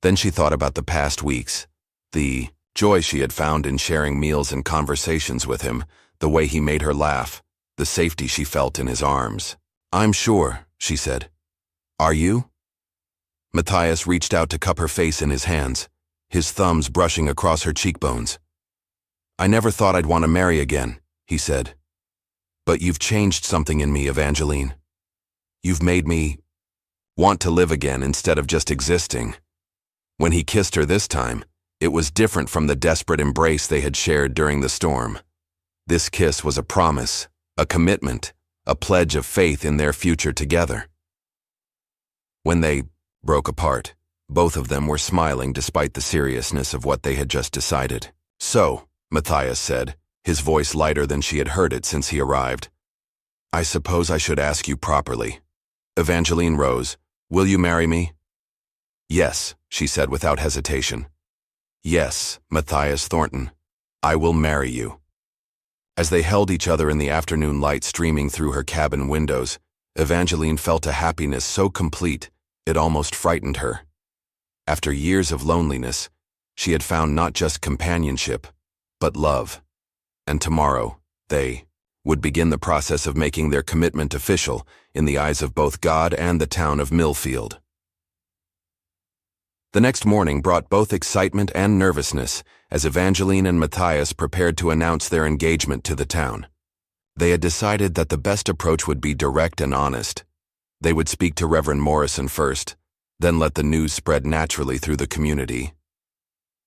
Then she thought about the past weeks, the joy she had found in sharing meals and conversations with him, the way he made her laugh, the safety she felt in his arms. "I'm sure," she said. "Are you?" Matthias reached out to cup her face in his hands, his thumbs brushing across her cheekbones. "I never thought I'd want to marry again," he said. "But you've changed something in me, Evangeline. You've made me want to live again instead of just existing." When he kissed her this time, it was different from the desperate embrace they had shared during the storm. This kiss was a promise, a commitment, a pledge of faith in their future together. When they broke apart, both of them were smiling despite the seriousness of what they had just decided. "So," Matthias said, his voice lighter than she had heard it since he arrived, "I suppose I should ask you properly." Evangeline rose. "Will you marry me?" "Yes," she said without hesitation. "Yes, Matthias Thornton, I will marry you." As they held each other in the afternoon light streaming through her cabin windows, Evangeline felt a happiness so complete it almost frightened her. After years of loneliness, she had found not just companionship, but love. And tomorrow, they would begin the process of making their commitment official in the eyes of both God and the town of Millfield. The next morning brought both excitement and nervousness as Evangeline and Matthias prepared to announce their engagement to the town. They had decided that the best approach would be direct and honest. They would speak to Reverend Morrison first, then let the news spread naturally through the community.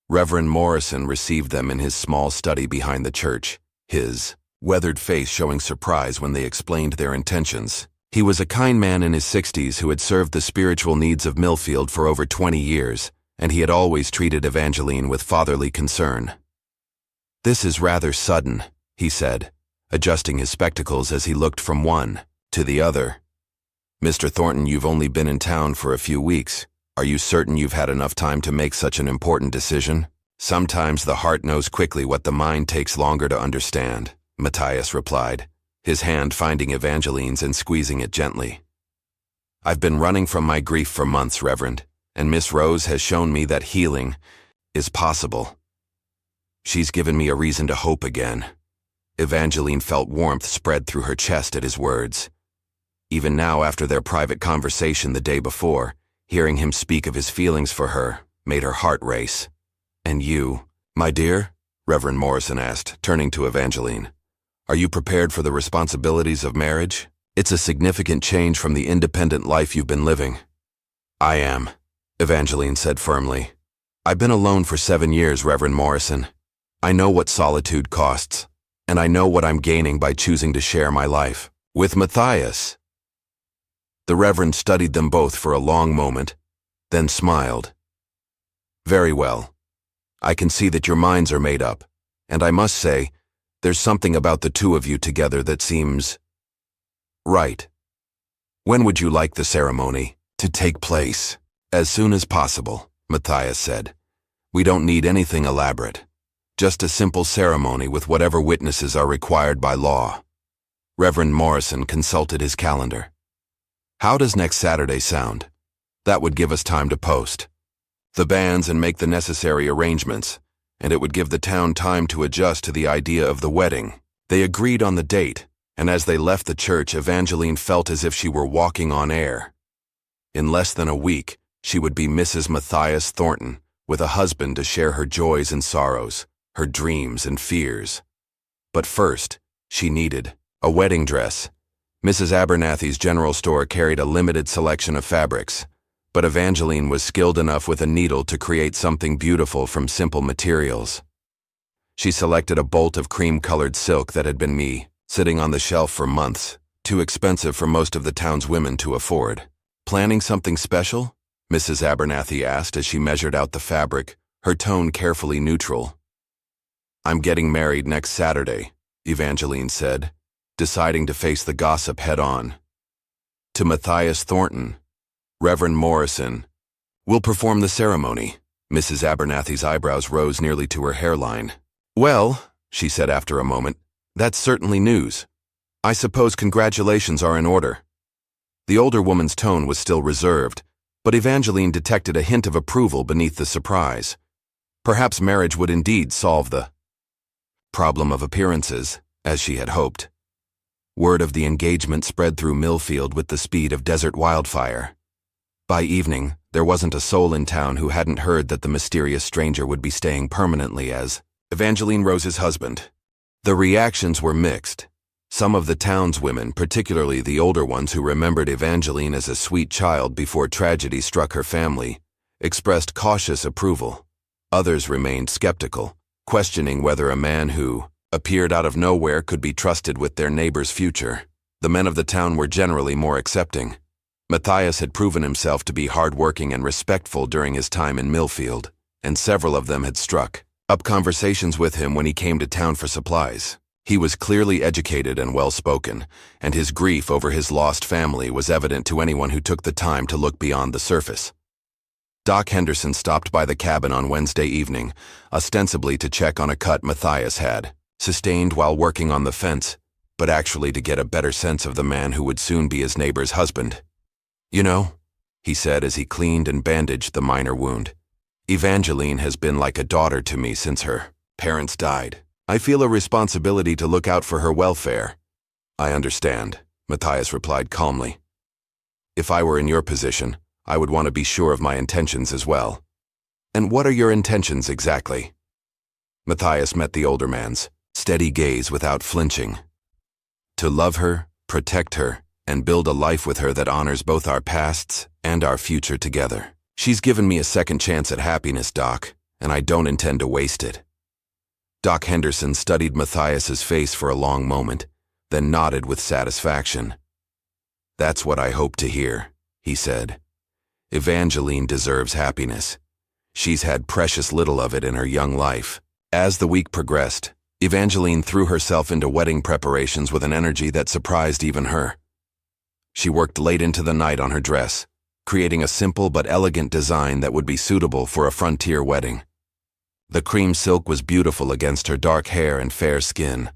Reverend Morrison received them in his small study behind the church, his weathered face showing surprise when they explained their intentions. He was a kind man in his 60s who had served the spiritual needs of Millfield for over 20 years, and he had always treated Evangeline with fatherly concern. "This is rather sudden," he said, adjusting his spectacles as he looked from one to the other. "Mr. Thornton, you've only been in town for a few weeks. Are you certain you've had enough time to make such an important decision?" "Sometimes the heart knows quickly what the mind takes longer to understand," Matthias replied, his hand finding Evangeline's and squeezing it gently. "I've been running from my grief for months, Reverend, and Miss Rose has shown me that healing is possible. She's given me a reason to hope again." Evangeline felt warmth spread through her chest at his words. Even now, after their private conversation the day before, hearing him speak of his feelings for her made her heart race. "And you, my dear?" Reverend Morrison asked, turning to Evangeline. "Are you prepared for the responsibilities of marriage? It's a significant change from the independent life you've been living." "I am," Evangeline said firmly. "I've been alone for 7 years, Reverend Morrison. I know what solitude costs, and I know what I'm gaining by choosing to share my life with Matthias." The Reverend studied them both for a long moment, then smiled. "Very well. I can see that your minds are made up, and I must say, there's something about the two of you together that seems right. When would you like the ceremony to take place?" "As soon as possible," Matthias said. "We don't need anything elaborate. Just a simple ceremony with whatever witnesses are required by law." Reverend Morrison consulted his calendar. "How does next Saturday sound? That would give us time to post the banns and make the necessary arrangements, and it would give the town time to adjust to the idea of the wedding." They agreed on the date, and as they left the church, Evangeline felt as if she were walking on air. In less than a week, she would be Mrs. Matthias Thornton, with a husband to share her joys and sorrows, her dreams and fears. But first, she needed a wedding dress. Mrs. Abernathy's general store carried a limited selection of fabrics, but Evangeline was skilled enough with a needle to create something beautiful from simple materials. She selected a bolt of cream-colored silk that had been sitting on the shelf for months, too expensive for most of the town's women to afford. "Planning something special?" Mrs. Abernathy asked as she measured out the fabric, her tone carefully neutral. "I'm getting married next Saturday," Evangeline said, deciding to face the gossip head-on. "To Matthias Thornton. Reverend Morrison will perform the ceremony," Mrs. Abernathy's eyebrows rose nearly to her hairline. "Well," she said after a moment, "that's certainly news. I suppose congratulations are in order." The older woman's tone was still reserved, but Evangeline detected a hint of approval beneath the surprise. Perhaps marriage would indeed solve the problem of appearances, as she had hoped. Word of the engagement spread through Millfield with the speed of desert wildfire. By evening, there wasn't a soul in town who hadn't heard that the mysterious stranger would be staying permanently as Evangeline Rose's husband. The reactions were mixed. Some of the town's women, particularly the older ones who remembered Evangeline as a sweet child before tragedy struck her family, expressed cautious approval. Others remained skeptical, questioning whether a man who appeared out of nowhere could be trusted with their neighbor's future. The men of the town were generally more accepting. Matthias had proven himself to be hardworking and respectful during his time in Millfield, and several of them had struck up conversations with him when he came to town for supplies. He was clearly educated and well-spoken, and his grief over his lost family was evident to anyone who took the time to look beyond the surface. Doc Henderson stopped by the cabin on Wednesday evening, ostensibly to check on a cut Matthias had sustained while working on the fence, but actually to get a better sense of the man who would soon be his neighbor's husband. "You know," he said as he cleaned and bandaged the minor wound, "Evangeline has been like a daughter to me since her parents died. I feel a responsibility to look out for her welfare." "I understand," Matthias replied calmly. "If I were in your position, I would want to be sure of my intentions as well." "And what are your intentions exactly?" Matthias met the older man's steady gaze without flinching. "To love her, protect her, and build a life with her that honors both our pasts and our future together. She's given me a second chance at happiness, Doc, and I don't intend to waste it." Doc Henderson studied Matthias's face for a long moment, then nodded with satisfaction. "That's what I hoped to hear," he said. "Evangeline deserves happiness. She's had precious little of it in her young life." As the week progressed, Evangeline threw herself into wedding preparations with an energy that surprised even her. She worked late into the night on her dress, creating a simple but elegant design that would be suitable for a frontier wedding. The cream silk was beautiful against her dark hair and fair skin,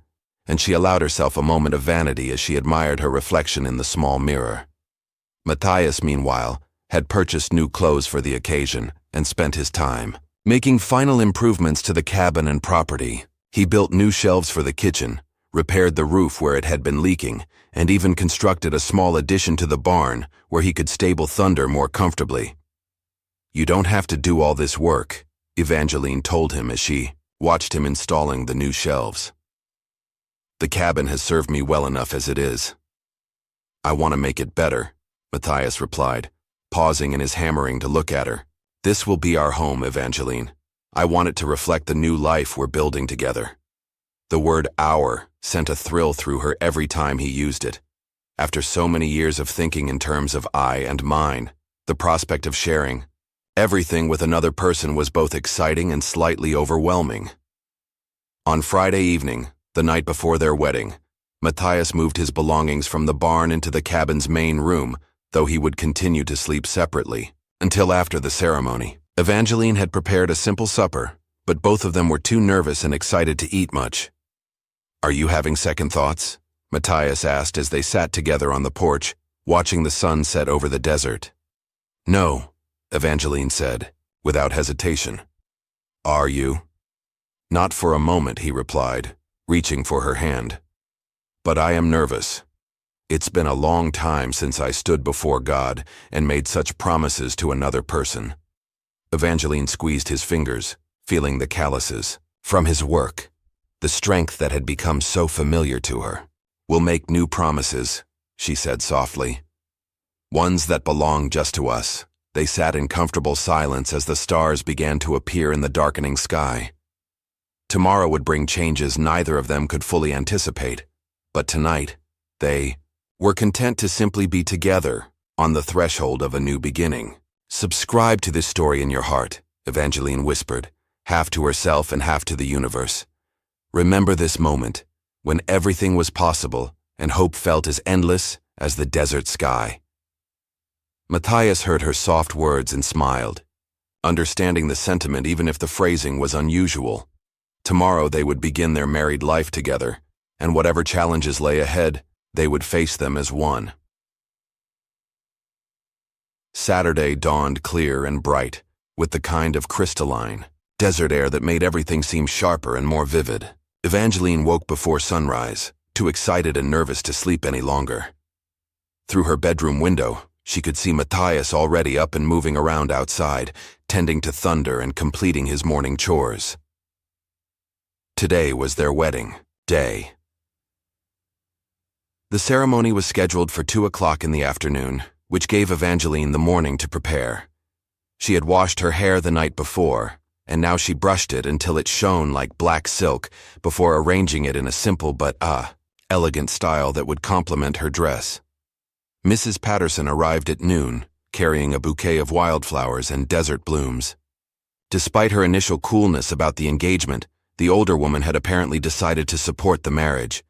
and she allowed herself a moment of vanity as she admired her reflection in the small mirror. Matthias, meanwhile, had purchased new clothes for the occasion and spent his time making final improvements to the cabin and property. He built new shelves for the kitchen, repaired the roof where it had been leaking, and even constructed a small addition to the barn where he could stable Thunder more comfortably. "You don't have to do all this work," Evangeline told him as she watched him installing the new shelves. "The cabin has served me well enough as it is." "I want to make it better," Matthias replied, pausing in his hammering to look at her. "This will be our home, Evangeline. I want it to reflect the new life we're building together." The word "our" sent a thrill through her every time he used it. After so many years of thinking in terms of I and mine, the prospect of sharing everything with another person was both exciting and slightly overwhelming. On Friday evening, the night before their wedding, Matthias moved his belongings from the barn into the cabin's main room, though he would continue to sleep separately until after the ceremony. Evangeline had prepared a simple supper, but both of them were too nervous and excited to eat much. "Are you having second thoughts?" Matthias asked as they sat together on the porch, watching the sun set over the desert. "No," Evangeline said, without hesitation. "Are you?" "Not for a moment," he replied, reaching for her hand. "But I am nervous. It's been a long time since I stood before God and made such promises to another person." Evangeline squeezed his fingers, feeling the calluses from his work, the strength that had become so familiar to her. "We'll make new promises," she said softly. "Ones that belong just to us." They sat in comfortable silence as the stars began to appear in the darkening sky. Tomorrow would bring changes neither of them could fully anticipate, but tonight, they were content to simply be together on the threshold of a new beginning. "Subscribe to this story in your heart," Evangeline whispered, half to herself and half to the universe. "Remember this moment, when everything was possible and hope felt as endless as the desert sky." Matthias heard her soft words and smiled, understanding the sentiment even if the phrasing was unusual. Tomorrow they would begin their married life together, and whatever challenges lay ahead, they would face them as one. Saturday dawned clear and bright, with the kind of crystalline, desert air that made everything seem sharper and more vivid. Evangeline woke before sunrise, too excited and nervous to sleep any longer. Through her bedroom window, she could see Matthias already up and moving around outside, tending to thunder and completing his morning chores. Today was their wedding day. The ceremony was scheduled for 2 o'clock in the afternoon, which gave Evangeline the morning to prepare. She had washed her hair the night before, and now she brushed it until it shone like black silk before arranging it in a simple but elegant style that would complement her dress. Mrs. Patterson arrived at noon, carrying a bouquet of wildflowers and desert blooms. Despite her initial coolness about the engagement, the older woman had apparently decided to support the marriage.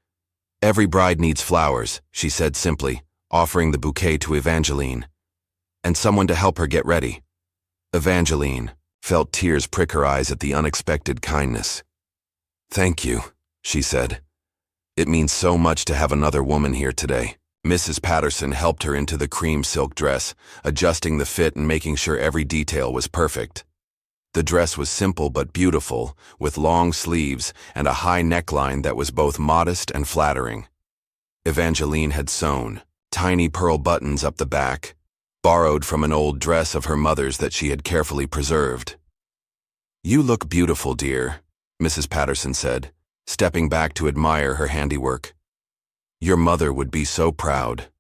"Every bride needs flowers," she said simply, offering the bouquet to Evangeline. "And someone to help her get ready." Evangeline felt tears prick her eyes at the unexpected kindness. "Thank you," she said. "It means so much to have another woman here today." Mrs. Patterson helped her into the cream silk dress, adjusting the fit and making sure every detail was perfect. The dress was simple but beautiful, with long sleeves and a high neckline that was both modest and flattering. Evangeline had sewn tiny pearl buttons up the back, borrowed from an old dress of her mother's that she had carefully preserved. "You look beautiful, dear," Mrs. Patterson said, stepping back to admire her handiwork. "Your mother would be so proud."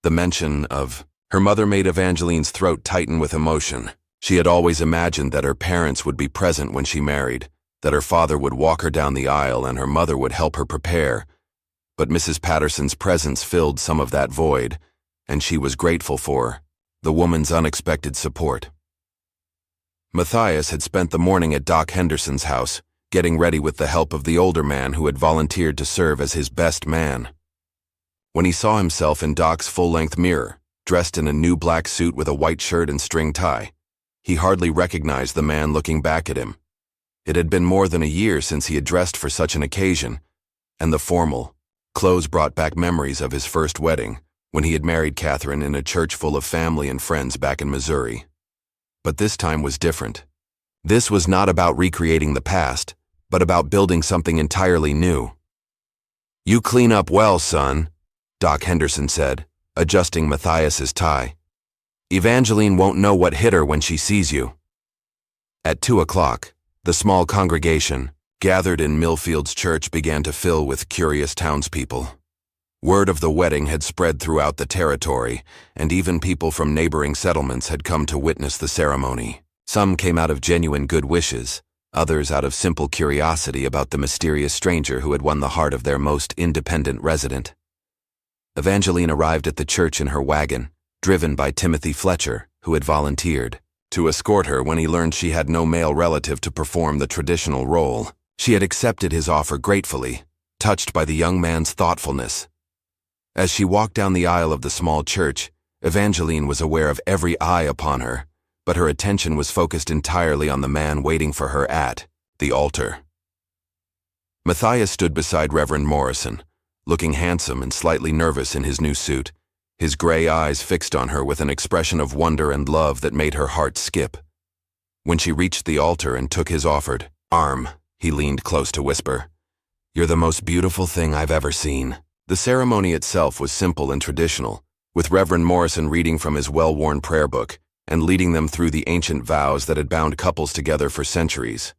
The mention of her mother made Evangeline's throat tighten with emotion. She had always imagined that her parents would be present when she married, that her father would walk her down the aisle and her mother would help her prepare. But Mrs. Patterson's presence filled some of that void, and she was grateful for the woman's unexpected support. Matthias had spent the morning at Doc Henderson's house, getting ready with the help of the older man who had volunteered to serve as his best man. When he saw himself in Doc's full-length mirror, dressed in a new black suit with a white shirt and string tie, he hardly recognized the man looking back at him. It had been more than a year since he had dressed for such an occasion, and the formal clothes brought back memories of his first wedding, when he had married Catherine in a church full of family and friends back in Missouri. But this time was different. This was not about recreating the past, but about building something entirely new. "You clean up well, son," Doc Henderson said, adjusting Matthias's tie. "Evangeline won't know what hit her when she sees you." At 2 o'clock, the small congregation, gathered in Millfield's church, began to fill with curious townspeople. Word of the wedding had spread throughout the territory, and even people from neighboring settlements had come to witness the ceremony. Some came out of genuine good wishes, others out of simple curiosity about the mysterious stranger who had won the heart of their most independent resident. Evangeline arrived at the church in her wagon, driven by Timothy Fletcher, who had volunteered to escort her when he learned she had no male relative to perform the traditional role. She had accepted his offer gratefully, touched by the young man's thoughtfulness. As she walked down the aisle of the small church, Evangeline was aware of every eye upon her, but her attention was focused entirely on the man waiting for her at the altar. Matthias stood beside Reverend Morrison, looking handsome and slightly nervous in his new suit, his gray eyes fixed on her with an expression of wonder and love that made her heart skip. When she reached the altar and took his offered arm, he leaned close to whisper, "You're the most beautiful thing I've ever seen." The ceremony itself was simple and traditional, with Reverend Morrison reading from his well-worn prayer book and leading them through the ancient vows that had bound couples together for centuries.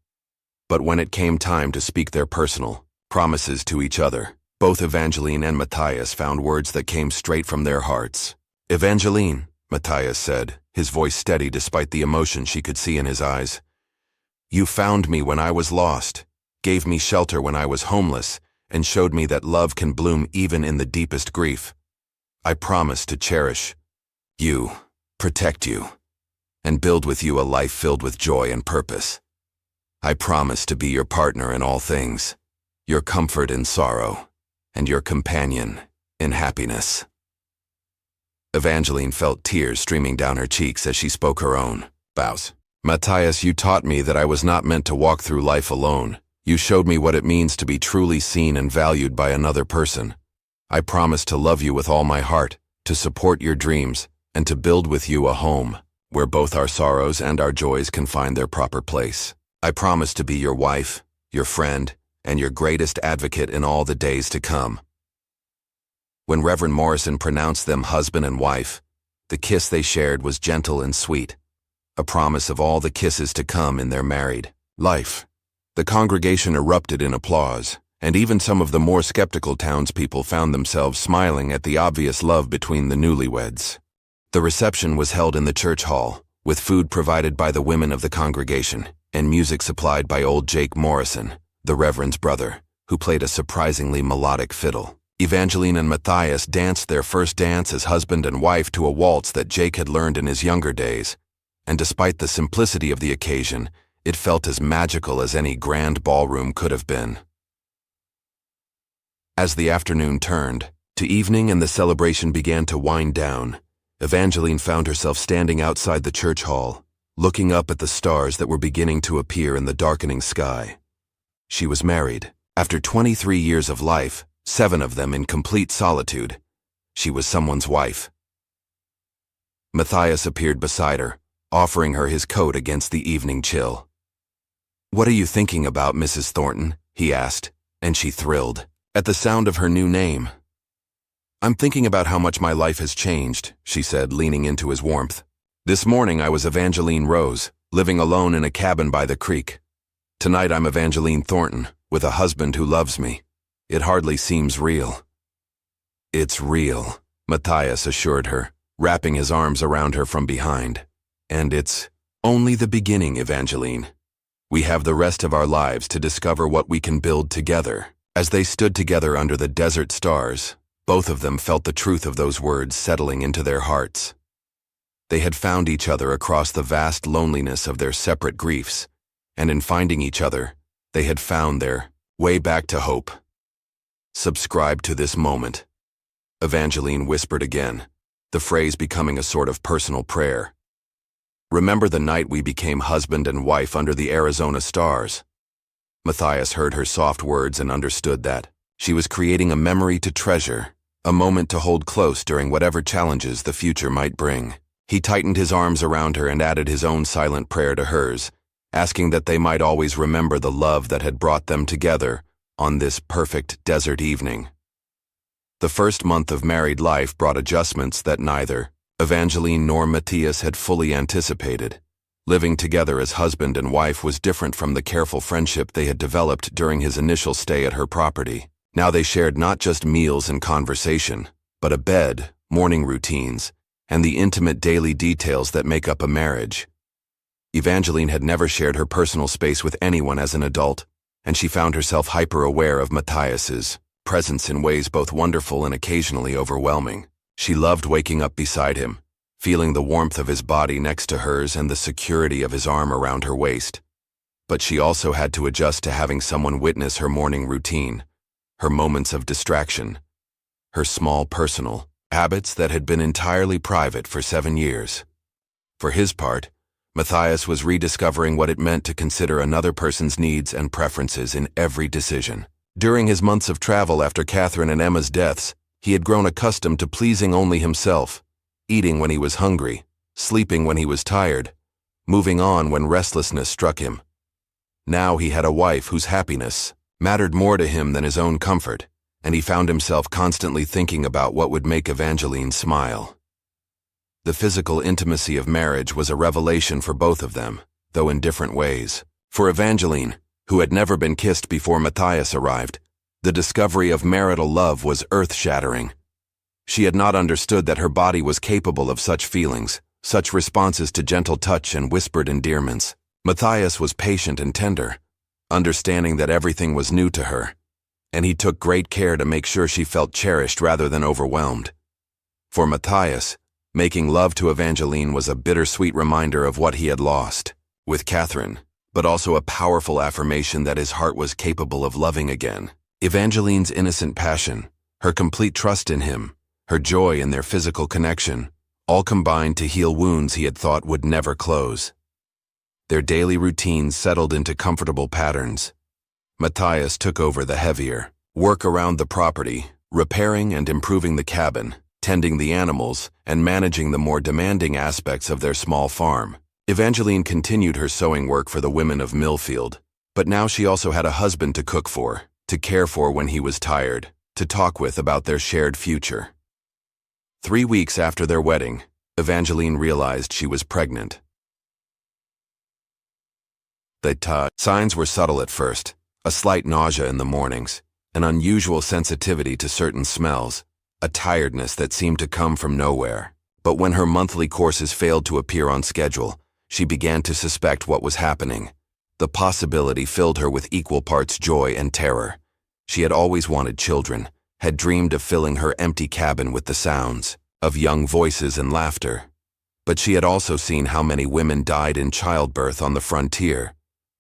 But when it came time to speak their personal promises to each other, both Evangeline and Matthias found words that came straight from their hearts. "Evangeline," Matthias said, his voice steady despite the emotion she could see in his eyes, "you found me when I was lost, gave me shelter when I was homeless, and showed me that love can bloom even in the deepest grief. I promise to cherish you, protect you, and build with you a life filled with joy and purpose. I promise to be your partner in all things, your comfort in sorrow, and your companion in happiness." Evangeline felt tears streaming down her cheeks as she spoke her own vows. Matthias, you taught me that I was not meant to walk through life alone. You showed me what it means to be truly seen and valued by another person. I promise to love you with all my heart, to support your dreams, and to build with you a home where both our sorrows and our joys can find their proper place. I promise to be your wife, your friend, and your greatest advocate in all the days to come. When Reverend Morrison pronounced them husband and wife, the kiss they shared was gentle and sweet, a promise of all the kisses to come in their married life. The congregation erupted in applause, and even some of the more skeptical townspeople found themselves smiling at the obvious love between the newlyweds. The reception was held in the church hall, with food provided by the women of the congregation, and music supplied by old Jake Morrison, the Reverend's brother, who played a surprisingly melodic fiddle. Evangeline and Matthias danced their first dance as husband and wife to a waltz that Jake had learned in his younger days, and despite the simplicity of the occasion, it felt as magical as any grand ballroom could have been. As the afternoon turned to evening and the celebration began to wind down, Evangeline found herself standing outside the church hall, looking up at the stars that were beginning to appear in the darkening sky. She was married. After 23 years of life, 7 of them in complete solitude, she was someone's wife. Matthias appeared beside her, offering her his coat against the evening chill. "What are you thinking about, Mrs. Thornton?" he asked, and she thrilled at the sound of her new name. "I'm thinking about how much my life has changed," she said, leaning into his warmth. "This morning I was Evangeline Rose, living alone in a cabin by the creek. Tonight I'm Evangeline Thornton, with a husband who loves me. It hardly seems real." "It's real," Matthias assured her, wrapping his arms around her from behind. "And it's only the beginning, Evangeline. We have the rest of our lives to discover what we can build together." As they stood together under the desert stars, both of them felt the truth of those words settling into their hearts. They had found each other across the vast loneliness of their separate griefs, and in finding each other, they had found their way back to hope. "Subscribe to this moment," Evangeline whispered again, the phrase becoming a sort of personal prayer. "Remember the night we became husband and wife under the Arizona stars?" Matthias heard her soft words and understood that she was creating a memory to treasure, a moment to hold close during whatever challenges the future might bring. He tightened his arms around her and added his own silent prayer to hers, asking that they might always remember the love that had brought them together on this perfect desert evening. The first month of married life brought adjustments that neither Evangeline nor Matthias had fully anticipated. Living together as husband and wife was different from the careful friendship they had developed during his initial stay at her property. Now they shared not just meals and conversation, but a bed, morning routines, and the intimate daily details that make up a marriage. Evangeline had never shared her personal space with anyone as an adult, and she found herself hyper-aware of Matthias's presence in ways both wonderful and occasionally overwhelming. She loved waking up beside him, feeling the warmth of his body next to hers and the security of his arm around her waist. But she also had to adjust to having someone witness her morning routine, her moments of distraction, her small personal habits that had been entirely private for 7 years. For his part, Matthias was rediscovering what it meant to consider another person's needs and preferences in every decision. During his months of travel after Catherine and Emma's deaths, he had grown accustomed to pleasing only himself, eating when he was hungry, sleeping when he was tired, moving on when restlessness struck him. Now he had a wife whose happiness mattered more to him than his own comfort, and he found himself constantly thinking about what would make Evangeline smile. The physical intimacy of marriage was a revelation for both of them, though in different ways. For Evangeline, who had never been kissed before Matthias arrived, the discovery of marital love was earth-shattering. She had not understood that her body was capable of such feelings, such responses to gentle touch and whispered endearments. Matthias was patient and tender, understanding that everything was new to her, and he took great care to make sure she felt cherished rather than overwhelmed. For Matthias, making love to Evangeline was a bittersweet reminder of what he had lost with Catherine, but also a powerful affirmation that his heart was capable of loving again. Evangeline's innocent passion, her complete trust in him, her joy in their physical connection, all combined to heal wounds he had thought would never close. Their daily routines settled into comfortable patterns. Matthias took over the heavier work around the property, repairing and improving the cabin, tending the animals, and managing the more demanding aspects of their small farm. Evangeline continued her sewing work for the women of Millfield, but now she also had a husband to cook for, to care for when he was tired, to talk with about their shared future. 3 weeks after their wedding, Evangeline realized she was pregnant. The signs were subtle at first: a slight nausea in the mornings, an unusual sensitivity to certain smells, a tiredness that seemed to come from nowhere. But when her monthly courses failed to appear on schedule, she began to suspect what was happening. The possibility filled her with equal parts joy and terror. She had always wanted children, had dreamed of filling her empty cabin with the sounds of young voices and laughter. But she had also seen how many women died in childbirth on the frontier,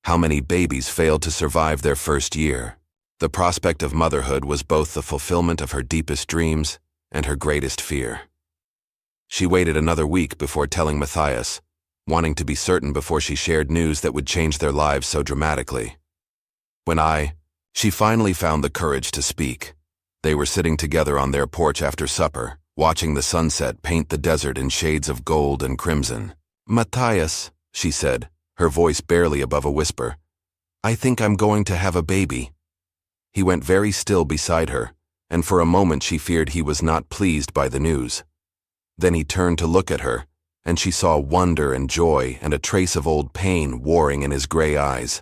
how many babies failed to survive their first year. The prospect of motherhood was both the fulfillment of her deepest dreams and her greatest fear. She waited another week before telling Matthias, wanting to be certain before she shared news that would change their lives so dramatically. She finally found the courage to speak. They were sitting together on their porch after supper, watching the sunset paint the desert in shades of gold and crimson. "Matthias," she said, her voice barely above a whisper, "I think I'm going to have a baby." He went very still beside her, and for a moment she feared he was not pleased by the news. Then he turned to look at her, and she saw wonder and joy and a trace of old pain warring in his gray eyes.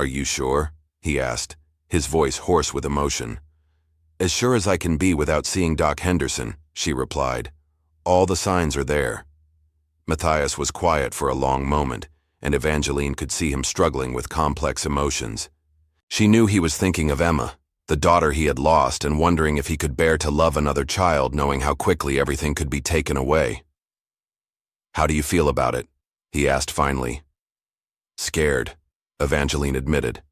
"Are you sure?" he asked, his voice hoarse with emotion. "As sure as I can be without seeing Doc Henderson," she replied. "All the signs are there." Matthias was quiet for a long moment, and Evangeline could see him struggling with complex emotions. She knew he was thinking of Emma, the daughter he had lost, and wondering if he could bear to love another child knowing how quickly everything could be taken away. "How do you feel about it?" he asked finally. "Scared," Evangeline admitted.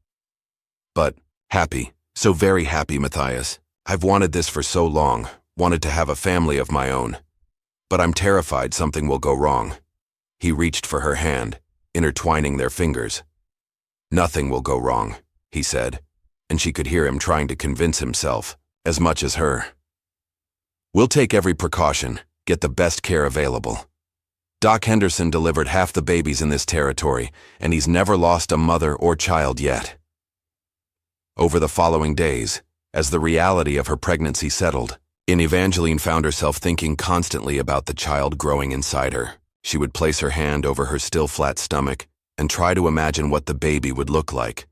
"But happy, so very happy, Matthias. I've wanted this for so long, wanted to have a family of my own. But I'm terrified something will go wrong." He reached for her hand, intertwining their fingers. "Nothing will go wrong," he said, and she could hear him trying to convince himself, as much as her. "We'll take every precaution, get the best care available. Doc Henderson delivered half the babies in this territory, and he's never lost a mother or child yet." Over the following days, as the reality of her pregnancy settled, Evangeline found herself thinking constantly about the child growing inside her. She would place her hand over her still flat stomach and try to imagine what the baby would look like.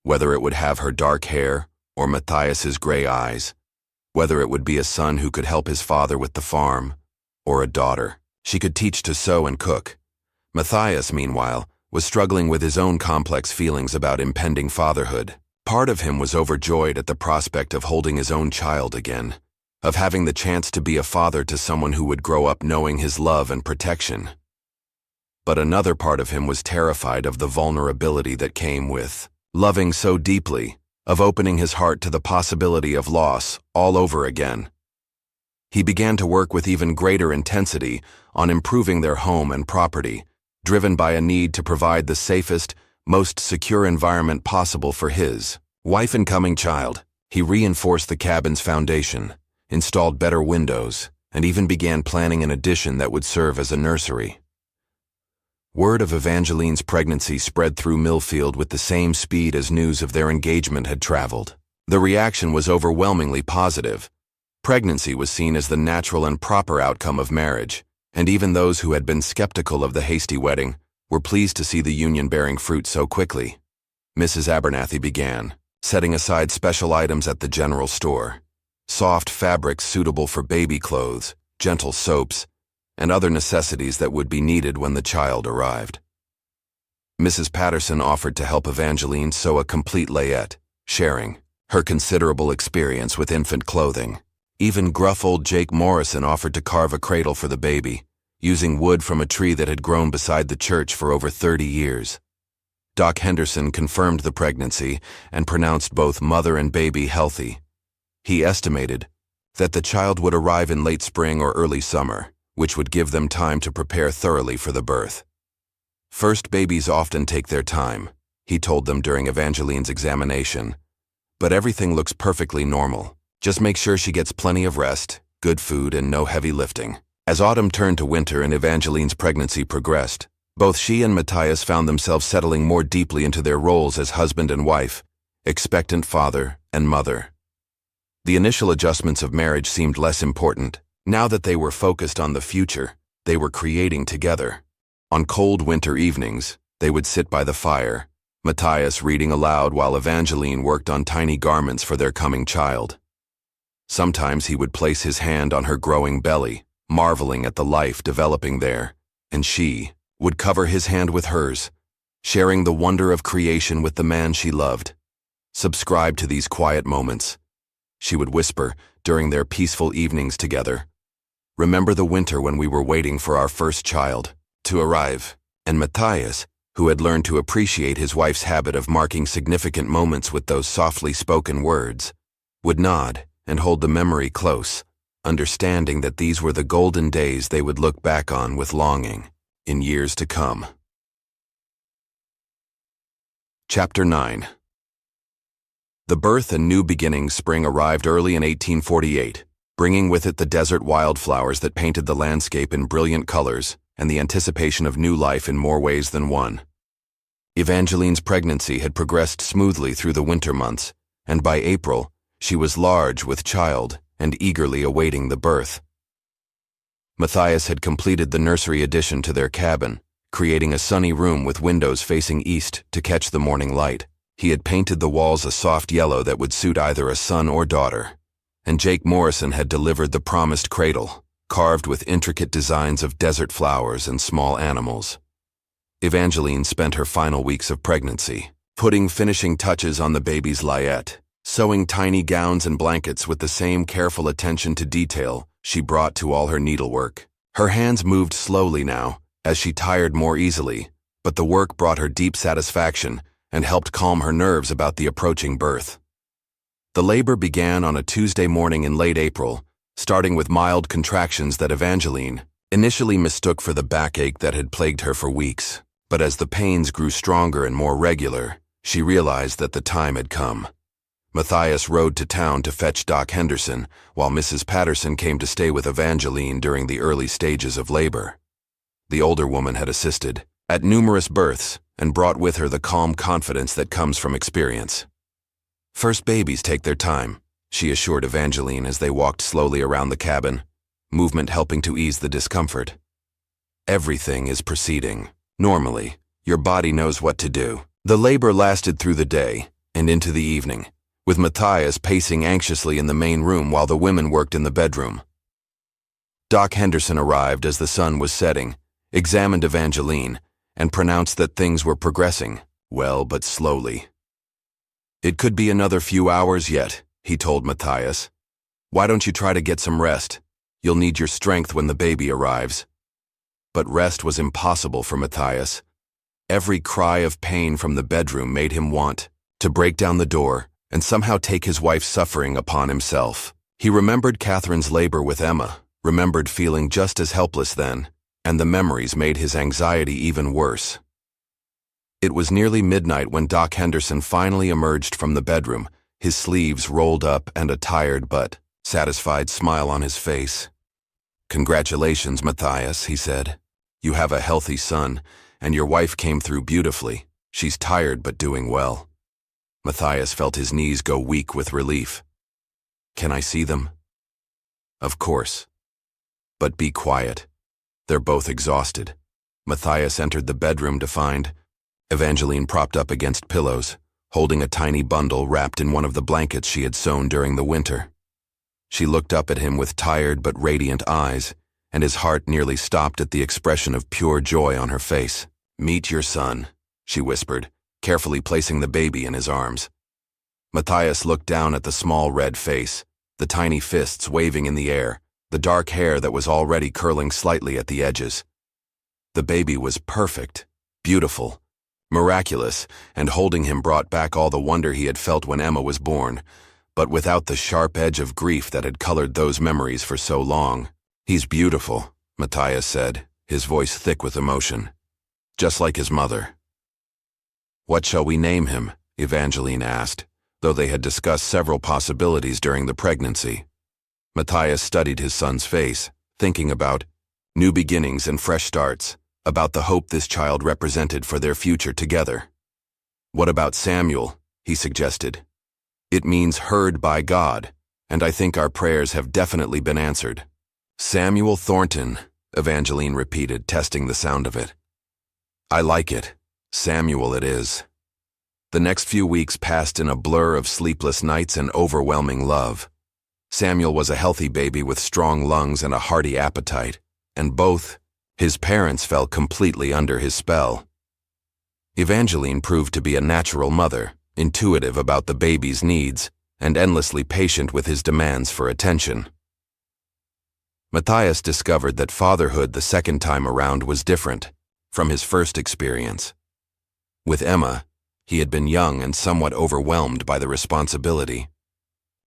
Whether it would have her dark hair or Matthias's gray eyes, whether it would be a son who could help his father with the farm, or a daughter she could teach to sew and cook. Matthias, meanwhile, was struggling with his own complex feelings about impending fatherhood. Part of him was overjoyed at the prospect of holding his own child again, of having the chance to be a father to someone who would grow up knowing his love and protection. But another part of him was terrified of the vulnerability that came with loving so deeply, of opening his heart to the possibility of loss all over again. He began to work with even greater intensity on improving their home and property, driven by a need to provide the safest, most secure environment possible for his wife and coming child. He reinforced the cabin's foundation, installed better windows, and even began planning an addition that would serve as a nursery. Word of Evangeline's pregnancy spread through Millfield with the same speed as news of their engagement had traveled. The reaction was overwhelmingly positive. Pregnancy was seen as the natural and proper outcome of marriage, and even those who had been skeptical of the hasty wedding were pleased to see the union bearing fruit so quickly. Mrs. Abernathy began, setting aside special items at the general store: soft fabrics suitable for baby clothes, gentle soaps, and other necessities that would be needed when the child arrived. Mrs. Patterson offered to help Evangeline sew a complete layette, sharing her considerable experience with infant clothing. Even gruff old Jake Morrison offered to carve a cradle for the baby, using wood from a tree that had grown beside the church for over 30 years. Doc Henderson confirmed the pregnancy and pronounced both mother and baby healthy. He estimated that the child would arrive in late spring or early summer, which would give them time to prepare thoroughly for the birth. First babies often take their time, he told them during Evangeline's examination. But everything looks perfectly normal. Just make sure she gets plenty of rest, good food, and no heavy lifting. As autumn turned to winter and Evangeline's pregnancy progressed, both she and Matthias found themselves settling more deeply into their roles as husband and wife, expectant father and mother. The initial adjustments of marriage seemed less important. Now that they were focused on the future, they were creating together. On cold winter evenings, they would sit by the fire, Matthias reading aloud while Evangeline worked on tiny garments for their coming child. Sometimes he would place his hand on her growing belly, marveling at the life developing there, and she would cover his hand with hers, sharing the wonder of creation with the man she loved. Subscribe to these quiet moments, she would whisper during their peaceful evenings together. Remember the winter when we were waiting for our first child to arrive, and Matthias, who had learned to appreciate his wife's habit of marking significant moments with those softly spoken words, would nod and hold the memory close, understanding that these were the golden days they would look back on with longing in years to come. Chapter 9. The birth and new beginnings spring arrived early in 1848, bringing with it the desert wildflowers that painted the landscape in brilliant colors and the anticipation of new life in more ways than one. Evangeline's pregnancy had progressed smoothly through the winter months, and by April, she was large with child and eagerly awaiting the birth. Matthias had completed the nursery addition to their cabin, creating a sunny room with windows facing east to catch the morning light. He had painted the walls a soft yellow that would suit either a son or daughter, and Jake Morrison had delivered the promised cradle, carved with intricate designs of desert flowers and small animals. Evangeline spent her final weeks of pregnancy, putting finishing touches on the baby's layette, sewing tiny gowns and blankets with the same careful attention to detail she brought to all her needlework. Her hands moved slowly now, as she tired more easily, but the work brought her deep satisfaction and helped calm her nerves about the approaching birth. The labor began on a Tuesday morning in late April, starting with mild contractions that Evangeline initially mistook for the backache that had plagued her for weeks. But as the pains grew stronger and more regular, she realized that the time had come. Matthias rode to town to fetch Doc Henderson, while Mrs. Patterson came to stay with Evangeline during the early stages of labor. The older woman had assisted at numerous births and brought with her the calm confidence that comes from experience. First babies take their time, she assured Evangeline as they walked slowly around the cabin, movement helping to ease the discomfort. Everything is proceeding normally. Your body knows what to do. The labor lasted through the day and into the evening, with Matthias pacing anxiously in the main room while the women worked in the bedroom. Doc Henderson arrived as the sun was setting, examined Evangeline, and pronounced that things were progressing, well but slowly. It could be another few hours yet, he told Matthias. Why don't you try to get some rest? You'll need your strength when the baby arrives. But rest was impossible for Matthias. Every cry of pain from the bedroom made him want to break down the door and somehow take his wife's suffering upon himself. He remembered Catherine's labor with Emma, remembered feeling just as helpless then, and the memories made his anxiety even worse. It was nearly midnight when Doc Henderson finally emerged from the bedroom, his sleeves rolled up and a tired but satisfied smile on his face. "Congratulations, Matthias," he said. "You have a healthy son, and your wife came through beautifully. She's tired but doing well." Matthias felt his knees go weak with relief. "Can I see them?" "Of course. But be quiet. They're both exhausted." Matthias entered the bedroom to find Evangeline propped up against pillows, holding a tiny bundle wrapped in one of the blankets she had sewn during the winter. She looked up at him with tired but radiant eyes, and his heart nearly stopped at the expression of pure joy on her face. "Meet your son," she whispered, carefully placing the baby in his arms. Matthias looked down at the small red face, the tiny fists waving in the air, the dark hair that was already curling slightly at the edges. The baby was perfect, beautiful, miraculous, and holding him brought back all the wonder he had felt when Emma was born, but without the sharp edge of grief that had colored those memories for so long. "He's beautiful," Matthias said, his voice thick with emotion. just like his mother. "What shall we name him?" Evangeline asked, though they had discussed several possibilities during the pregnancy. Matthias studied his son's face, thinking about new beginnings and fresh starts, about the hope this child represented for their future together. "What about Samuel?" he suggested. "It means heard by God, and I think our prayers have definitely been answered." "Samuel Thornton," Evangeline repeated, testing the sound of it. "I like it. Samuel it is." The next few weeks passed in a blur of sleepless nights and overwhelming love. Samuel was a healthy baby with strong lungs and a hearty appetite, and both his parents fell completely under his spell. Evangeline proved to be a natural mother, intuitive about the baby's needs, and endlessly patient with his demands for attention. Matthias discovered that fatherhood the second time around was different from his first experience. With Emma, he had been young and somewhat overwhelmed by the responsibility.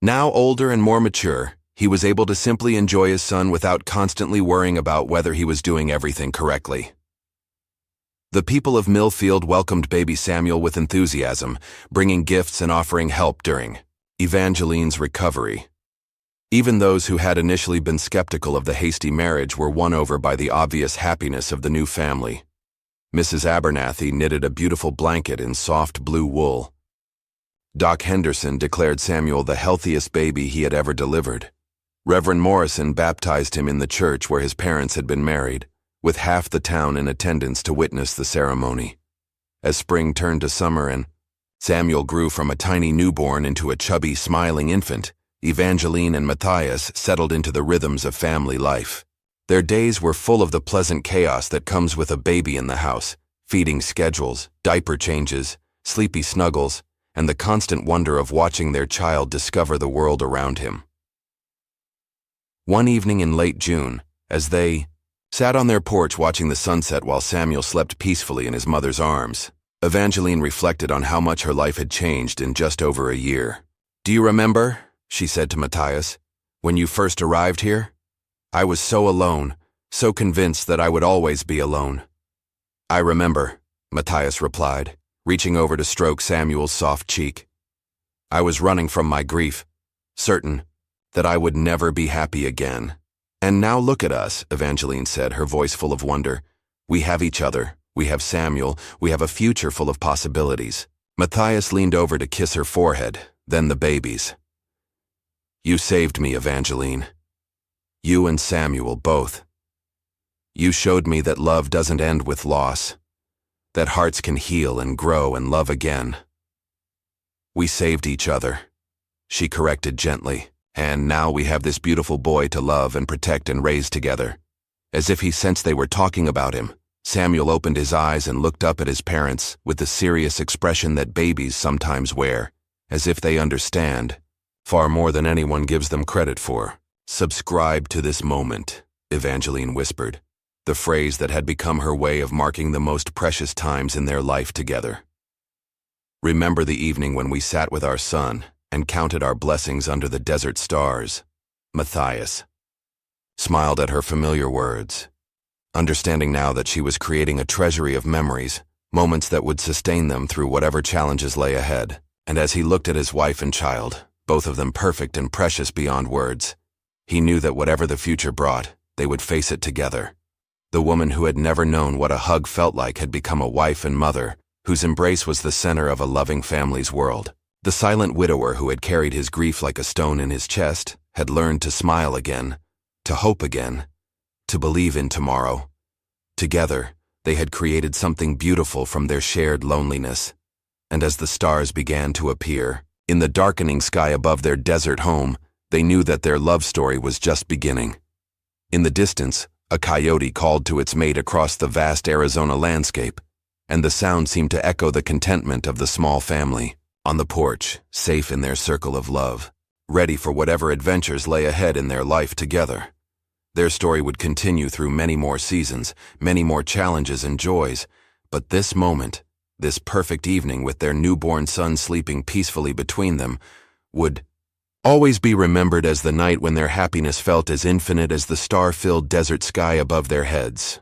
Now older and more mature, he was able to simply enjoy his son without constantly worrying about whether he was doing everything correctly. The people of Millfield welcomed baby Samuel with enthusiasm, bringing gifts and offering help during Evangeline's recovery. Even those who had initially been skeptical of the hasty marriage were won over by the obvious happiness of the new family. Mrs. Abernathy knitted a beautiful blanket in soft blue wool. Doc Henderson declared Samuel the healthiest baby he had ever delivered. Reverend Morrison baptized him in the church where his parents had been married, with half the town in attendance to witness the ceremony. As spring turned to summer and Samuel grew from a tiny newborn into a chubby, smiling infant, Evangeline and Matthias settled into the rhythms of family life. Their days were full of the pleasant chaos that comes with a baby in the house, feeding schedules, diaper changes, sleepy snuggles, and the constant wonder of watching their child discover the world around him. One evening in late June, as they sat on their porch watching the sunset while Samuel slept peacefully in his mother's arms, Evangeline reflected on how much her life had changed in just over a year. "Do you remember," she said to Matthias, "when you first arrived here? I was so alone, so convinced that I would always be alone." "I remember," Matthias replied, reaching over to stroke Samuel's soft cheek. "I was running from my grief, certain that I would never be happy again. And now look at us," Evangeline said, her voice full of wonder. "We have each other, we have Samuel, we have a future full of possibilities." Matthias leaned over to kiss her forehead, then the baby's. "You saved me, Evangeline. You and Samuel both. You showed me that love doesn't end with loss, that hearts can heal and grow and love again." "We saved each other," she corrected gently, "and now we have this beautiful boy to love and protect and raise together." As if he sensed they were talking about him, Samuel opened his eyes and looked up at his parents with the serious expression that babies sometimes wear, as if they understand, far more than anyone gives them credit for. "Subscribe to this moment," Evangeline whispered, the phrase that had become her way of marking the most precious times in their life together. "Remember the evening when we sat with our son and counted our blessings under the desert stars?" Matthias smiled at her familiar words, understanding now that she was creating a treasury of memories, moments that would sustain them through whatever challenges lay ahead. And as he looked at his wife and child, both of them perfect and precious beyond words, he knew that whatever the future brought, they would face it together. The woman who had never known what a hug felt like had become a wife and mother, whose embrace was the center of a loving family's world. The silent widower who had carried his grief like a stone in his chest had learned to smile again, to hope again, to believe in tomorrow. Together, they had created something beautiful from their shared loneliness. And as the stars began to appear, in the darkening sky above their desert home, they knew that their love story was just beginning. In the distance, a coyote called to its mate across the vast Arizona landscape, and the sound seemed to echo the contentment of the small family, on the porch, safe in their circle of love, ready for whatever adventures lay ahead in their life together. Their story would continue through many more seasons, many more challenges and joys, but this moment, this perfect evening with their newborn son sleeping peacefully between them, would always be remembered as the night when their happiness felt as infinite as the star-filled desert sky above their heads.